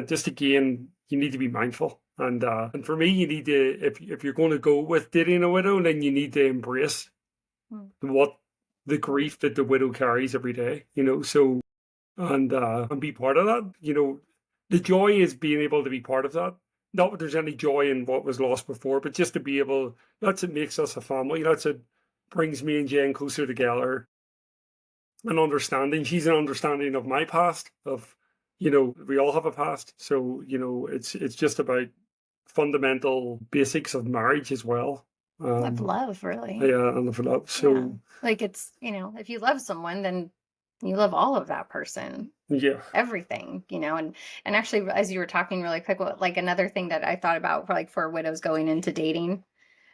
[SPEAKER 2] just again, you need to be mindful. And for me, you need to, if you're going to go with dating a widow, then you need to embrace what the grief that the widow carries every day. So and be part of that. The joy is being able to be part of that. Not that there's any joy in what was lost before, but just to be able, that's what makes us a family. That's what brings me and Jen closer together. An understanding. She's an understanding of my past. We all have a past. So it's just about fundamental basics of marriage as well.
[SPEAKER 3] Of love, really.
[SPEAKER 2] Yeah, and of love. So
[SPEAKER 3] Yeah. Like it's, if you love someone, then you love all of that person.
[SPEAKER 2] yeah.
[SPEAKER 3] Everything, and actually, as you were talking really quick, like another thing that I thought about for widows going into dating,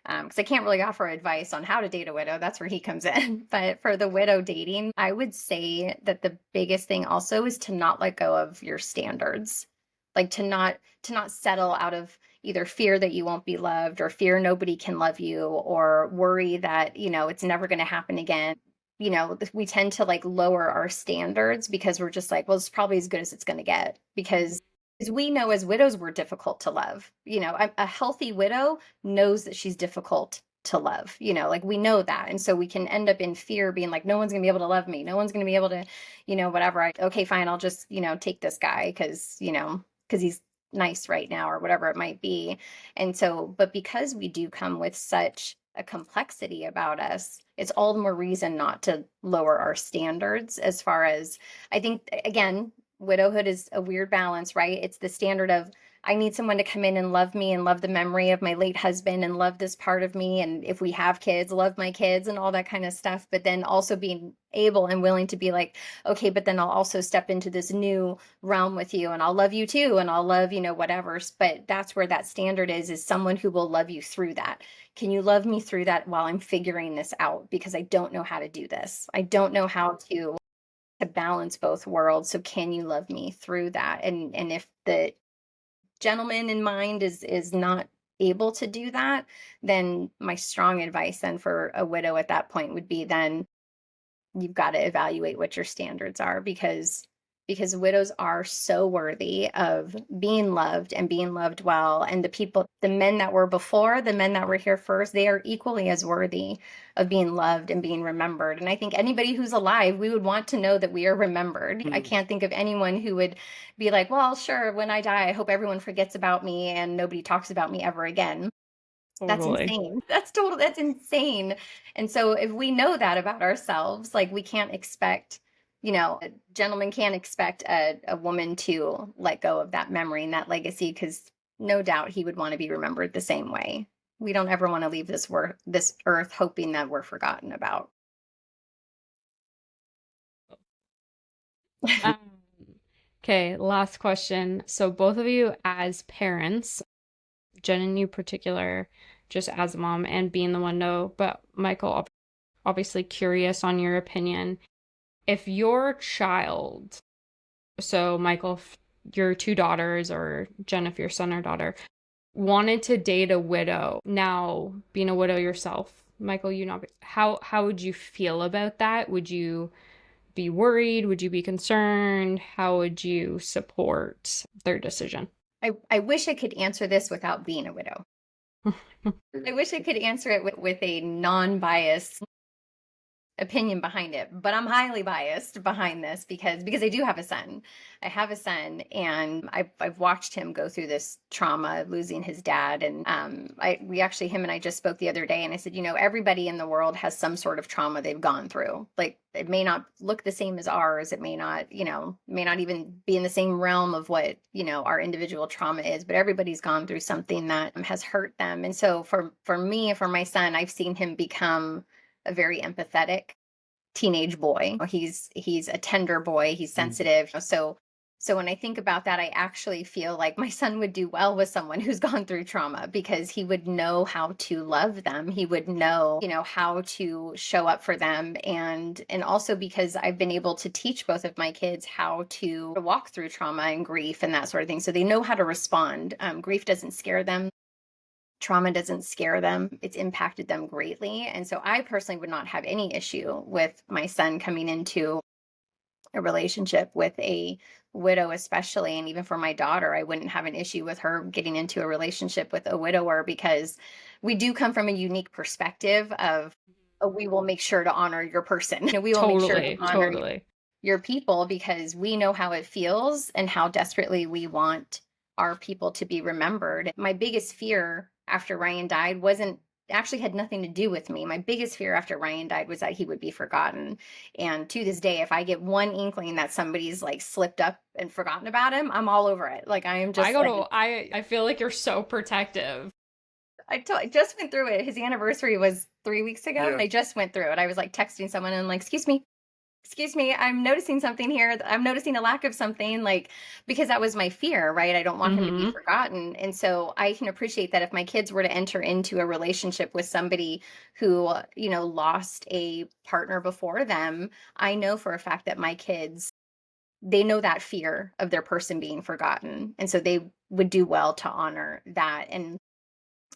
[SPEAKER 3] because I can't really offer advice on how to date a widow. That's where he comes in. But for the widow dating, I would say that the biggest thing also is to not let go of your standards, like to not settle out of either fear that you won't be loved or fear nobody can love you or worry that it's never going to happen again. We tend to like lower our standards because we're just like, well, it's probably as good as it's going to get, because we know as widows we're difficult to love. A healthy widow knows that she's difficult to love. Like we know that, and so we can end up in fear, being like, no one's gonna be able to love me, no one's gonna be able to, whatever. Okay, fine, I'll just take this guy because he's nice right now, or whatever it might be. And so, but because we do come with such a complexity about us, it's all the more reason not to lower our standards. As far as, I think, again, widowhood is a weird balance, right? It's the standard of, I need someone to come in and love me and love the memory of my late husband and love this part of me. And if we have kids, love my kids and all that kind of stuff. But then also being able and willing to be like, okay, but then I'll also step into this new realm with you and I'll love you too. And I'll love, whatever. But that's where that standard is someone who will love you through that. Can you love me through that while I'm figuring this out? Because I don't know how to do this. I don't know how to balance both worlds. So can you love me through that? And if the gentleman in mind is not able to do that, then my strong advice then for a widow at that point would be, then you've got to evaluate what your standards are, because widows are so worthy of being loved and being loved well. And the men that were before, the men that were here first, they are equally as worthy of being loved and being remembered. And I think anybody who's alive, we would want to know that we are remembered. I can't think of anyone who would be like, well, sure, when I die, I hope everyone forgets about me and nobody talks about me ever again. That's
[SPEAKER 1] Totally.
[SPEAKER 3] insane. That's insane. And so if we know that about ourselves, like we can't expect, a gentleman can't expect a woman to let go of that memory and that legacy, because no doubt he would want to be remembered the same way. We don't ever want to leave this earth hoping that we're forgotten about.
[SPEAKER 1] Okay, last question. So both of you as parents, Jen and you particular, just as a mom and being the one no, but Michael, obviously curious on your opinion. If your child, so Michael, if your two daughters, or Jen, if your son or daughter, wanted to date a widow, now being a widow yourself, Michael, how would you feel about that? Would you be worried? Would you be concerned? How would you support their decision?
[SPEAKER 3] I wish I could answer this without being a widow. I wish I could answer it with a non-biased opinion behind it, but I'm highly biased behind this because I do have a son. I have a son, and I've watched him go through this trauma, losing his dad. And him and I just spoke the other day, and I said, everybody in the world has some sort of trauma they've gone through. Like, it may not look the same as ours. It may not even be in the same realm of what, our individual trauma is, but everybody's gone through something that has hurt them. And so for me, for my son, I've seen him become a very empathetic teenage boy. He's a tender boy. He's sensitive. So So when I think about that, I actually feel like my son would do well with someone who's gone through trauma, because he would know how to love them. He would know, how to show up for them. And also because I've been able to teach both of my kids how to walk through trauma and grief and that sort of thing. So they know how to respond. Grief doesn't scare them. Trauma doesn't scare them. It's impacted them greatly. And so I personally would not have any issue with my son coming into a relationship with a widow, especially. And even for my daughter, I wouldn't have an issue with her getting into a relationship with a widower, because we do come from a unique perspective of, we will make sure to honor your person. We will make sure to honor your people, because we know how it feels and how desperately we want our people to be remembered. My biggest fear after Ryan died actually had nothing to do with me. My biggest fear after Ryan died was that he would be forgotten. And to this day, if I get one inkling that somebody's like slipped up and forgotten about him, I'm all over it. Like, I am just
[SPEAKER 1] I feel like you're so protective.
[SPEAKER 3] I just went through it. His anniversary was 3 weeks ago.
[SPEAKER 2] Yeah.
[SPEAKER 3] I just went through it. I was like texting someone and like, excuse me, I'm noticing something here. I'm noticing a lack of something, like, because that was my fear, right? I don't want him to be forgotten. And so I can appreciate that if my kids were to enter into a relationship with somebody who, lost a partner before them, I know for a fact that my kids, they know that fear of their person being forgotten. And so they would do well to honor that. And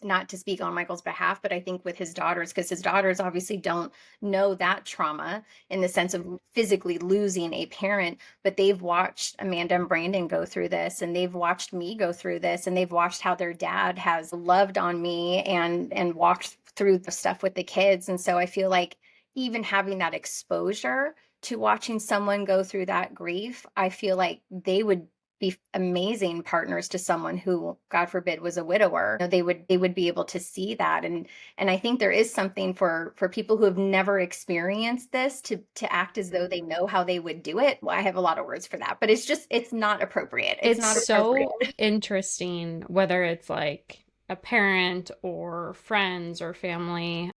[SPEAKER 3] not to speak on Michael's behalf, but I think with his daughters, because his daughters obviously don't know that trauma in the sense of physically losing a parent, but they've watched Amanda and Brandon go through this, and they've watched me go through this, and they've watched how their dad has loved on me and walked through the stuff with the kids. And so I feel like even having that exposure to watching someone go through that grief, I feel like they would be amazing partners to someone who, God forbid, was a widower. They would be able to see that. And I think there is something for people who have never experienced this to act as though they know how they would do it. Well, I have a lot of words for that, but it's not appropriate. It's not appropriate.
[SPEAKER 1] So interesting, whether it's like a parent or friends or family.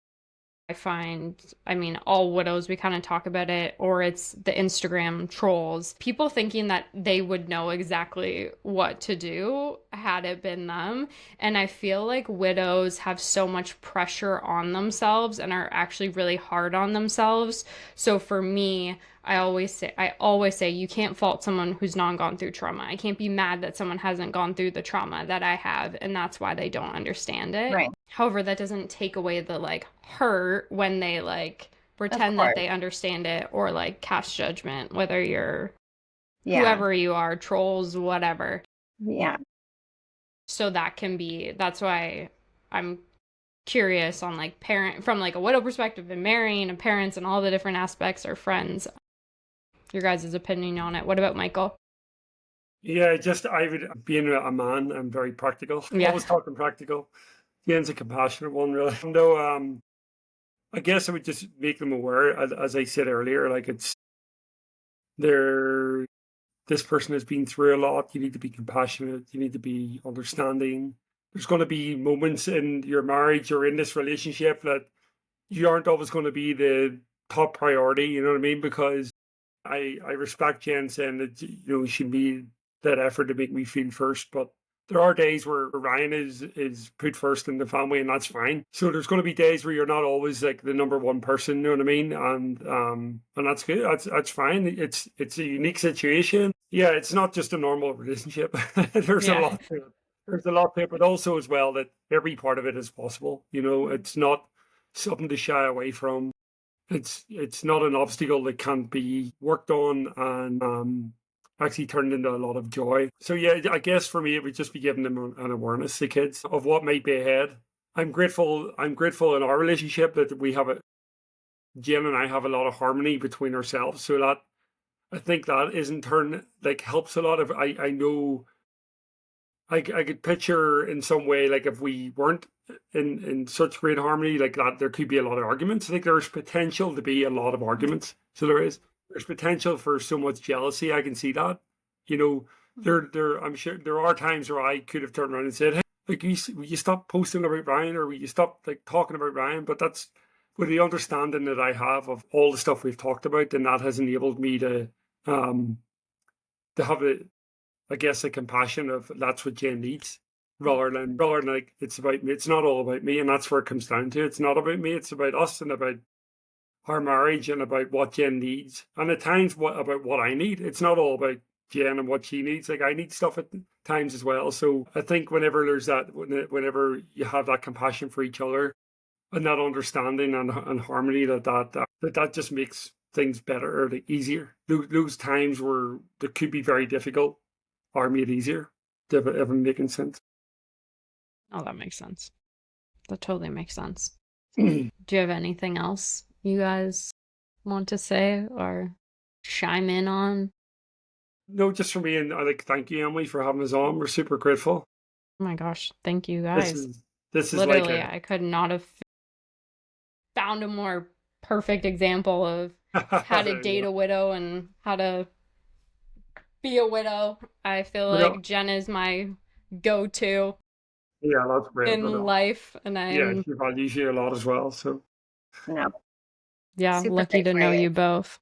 [SPEAKER 1] I mean, all widows, we kind of talk about it, or it's the Instagram trolls, people thinking that they would know exactly what to do had it been them. And I feel like widows have so much pressure on themselves and are actually really hard on themselves. So for me, I always say you can't fault someone who's not gone through trauma. I can't be mad that someone hasn't gone through the trauma that I have, and that's why they don't understand it.
[SPEAKER 3] Right.
[SPEAKER 1] However, that doesn't take away the like hurt when they like pretend that they understand it or like cast judgment, whether you're whoever you are, trolls, whatever.
[SPEAKER 3] Yeah.
[SPEAKER 1] So that's why I'm curious on like from like a widow perspective and marrying and parents and all the different aspects or friends. Your guys' opinion on it. What about Michael?
[SPEAKER 2] Yeah, being a man, I'm very practical.
[SPEAKER 1] Yeah.
[SPEAKER 2] Always talking practical. Jen's a compassionate one, really. Though, I guess I would just make them aware, as I said earlier, like this person has been through a lot. You need to be compassionate. You need to be understanding. There's going to be moments in your marriage or in this relationship that you aren't always going to be the top priority. You know what I mean? Because I respect Jen saying that she made that effort to make me feel first, but there are days where Ryan is put first in the family, and that's fine. So there's going to be days where you're not always like the number one person, you know what I mean? And that's good. That's fine. It's a unique situation. Yeah, it's not just a normal relationship. There's a lot to it. There's a lot to it, but also as well that every part of it is possible. It's not something to shy away from. It's not an obstacle that can't be worked on and actually turned into a lot of joy. So yeah, I guess for me it would just be giving them an awareness, the kids, of what might be ahead. I'm grateful in our relationship that Jen and I have a lot of harmony between ourselves. So that I think that is in turn like helps a lot. Of I know I could picture in some way, like if we weren't in such great harmony like that, there could be a lot of arguments. I think there's potential to be a lot of arguments. So there's potential for so much jealousy. I can see that. I'm sure there are times where I could have turned around and said, "Hey, like, will you stop posting about Ryan, or will you stop like talking about Ryan?" But that's with the understanding that I have of all the stuff we've talked about, and that has enabled me to have I guess, the compassion of that's what Jen needs, rather than like it's about me. It's not all about me, and that's where it comes down to. It's not about me. It's about us and about our marriage and about what Jen needs, and at times about what I need. It's not all about Jen and what she needs. Like I need stuff at times as well. So I think whenever there's that, whenever you have that compassion for each other and that understanding and harmony, that just makes things better or like easier. Those times where that could be very difficult are made easier. If I'm making sense.
[SPEAKER 1] Oh, that makes sense. That totally makes sense.
[SPEAKER 2] Mm.
[SPEAKER 1] Do you have anything else you guys want to say or chime in on?
[SPEAKER 2] No, just for me, and I like thank you, Emily, for having us on. We're super grateful.
[SPEAKER 1] Oh my gosh, thank you
[SPEAKER 2] This
[SPEAKER 1] guys.
[SPEAKER 2] is this is like
[SPEAKER 1] Literally, I could not have found a more perfect example of how to
[SPEAKER 2] There you
[SPEAKER 1] date
[SPEAKER 2] go.
[SPEAKER 1] a widow and how to be a widow. I feel
[SPEAKER 2] But,
[SPEAKER 1] like Jen is my go-to
[SPEAKER 2] yeah, that's great.
[SPEAKER 1] in life, and
[SPEAKER 2] Yeah,
[SPEAKER 1] I'm,
[SPEAKER 2] she values you a lot as well. So
[SPEAKER 3] No,
[SPEAKER 1] yeah,
[SPEAKER 3] super
[SPEAKER 1] lucky
[SPEAKER 3] great
[SPEAKER 1] to
[SPEAKER 3] for
[SPEAKER 1] know
[SPEAKER 3] you.
[SPEAKER 1] you both.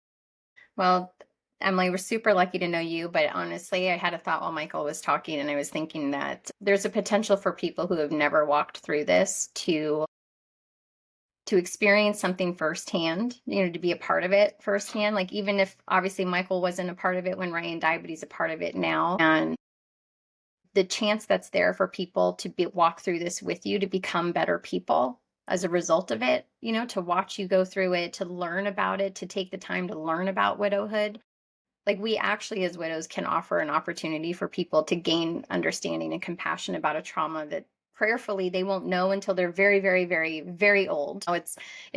[SPEAKER 3] Well, Emily, we're super lucky to know you, but honestly, I had a thought while Michael was talking, and I was thinking that there's a potential for people who have never walked through this to experience something firsthand, to be a part of it firsthand. Like even if obviously Michael wasn't a part of it when Ryan died, but he's a part of it now. And the chance that's there for people to walk through this with you, to become better people as a result of it, to watch you go through it, to learn about it, to take the time to learn about widowhood. Like we actually as widows can offer an opportunity for people to gain understanding and compassion about a trauma that prayerfully they won't know until they're very, very, very, very old. So it's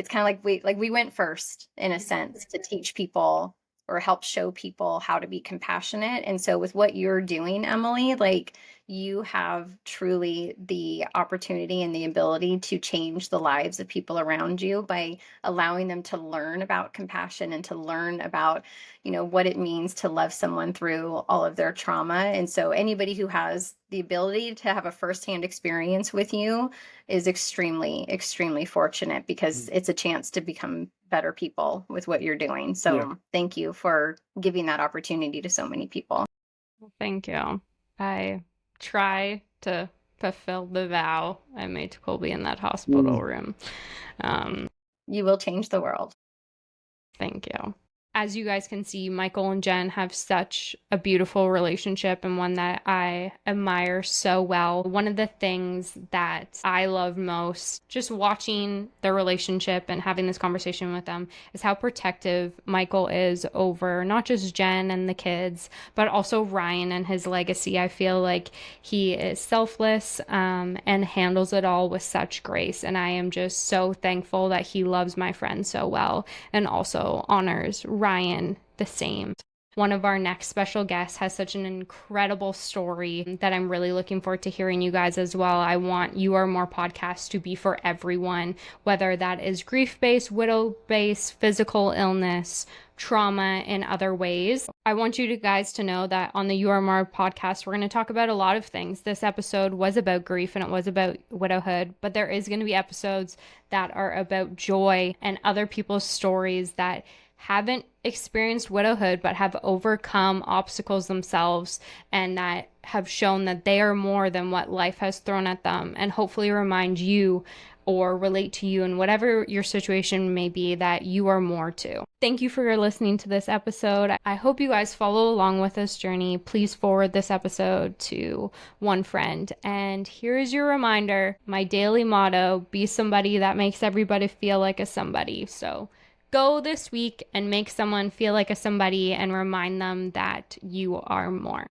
[SPEAKER 3] kind of like we went first in a sense to teach people or help show people how to be compassionate. And so with what you're doing, Emily, like you have truly the opportunity and the ability to change the lives of people around you by allowing them to learn about compassion and to learn about what it means to love someone through all of their trauma. And so anybody who has the ability to have a firsthand experience with you is extremely, extremely fortunate because it's a chance to become better people with what you're doing.
[SPEAKER 2] yeah,
[SPEAKER 3] So thank you for giving that opportunity to so many people.
[SPEAKER 1] Thank you. I try to fulfill the vow I made to Colby in that hospital room.
[SPEAKER 3] You will change the world.
[SPEAKER 1] Thank you. As you guys can see, Michael and Jen have such a beautiful relationship and one that I admire so well. One of the things that I love most, just watching their relationship and having this conversation with them, is how protective Michael is over not just Jen and the kids, but also Ryan and his legacy. I feel like he is selfless and handles it all with such grace. And I am just so thankful that he loves my friend so well and also honors Ryan the same. One of our next special guests has such an incredible story that I'm really looking forward to hearing you guys as well. I want You Are More podcast to be for everyone, whether that is grief-based, widow-based, physical illness, trauma in other ways. I want you guys to know that on the You Are More podcast, we're going to talk about a lot of things. This episode was about grief and it was about widowhood, but there is going to be episodes that are about joy and other people's stories that haven't experienced widowhood but have overcome obstacles themselves and that have shown that they are more than what life has thrown at them, and hopefully remind you or relate to you in whatever your situation may be that you are more too. Thank you for listening to this episode. I hope you guys follow along with this journey. Please forward this episode to one friend. And here is your reminder, my daily motto: be somebody that makes everybody feel like a somebody. So go this week and make someone feel like a somebody and remind them that you are more.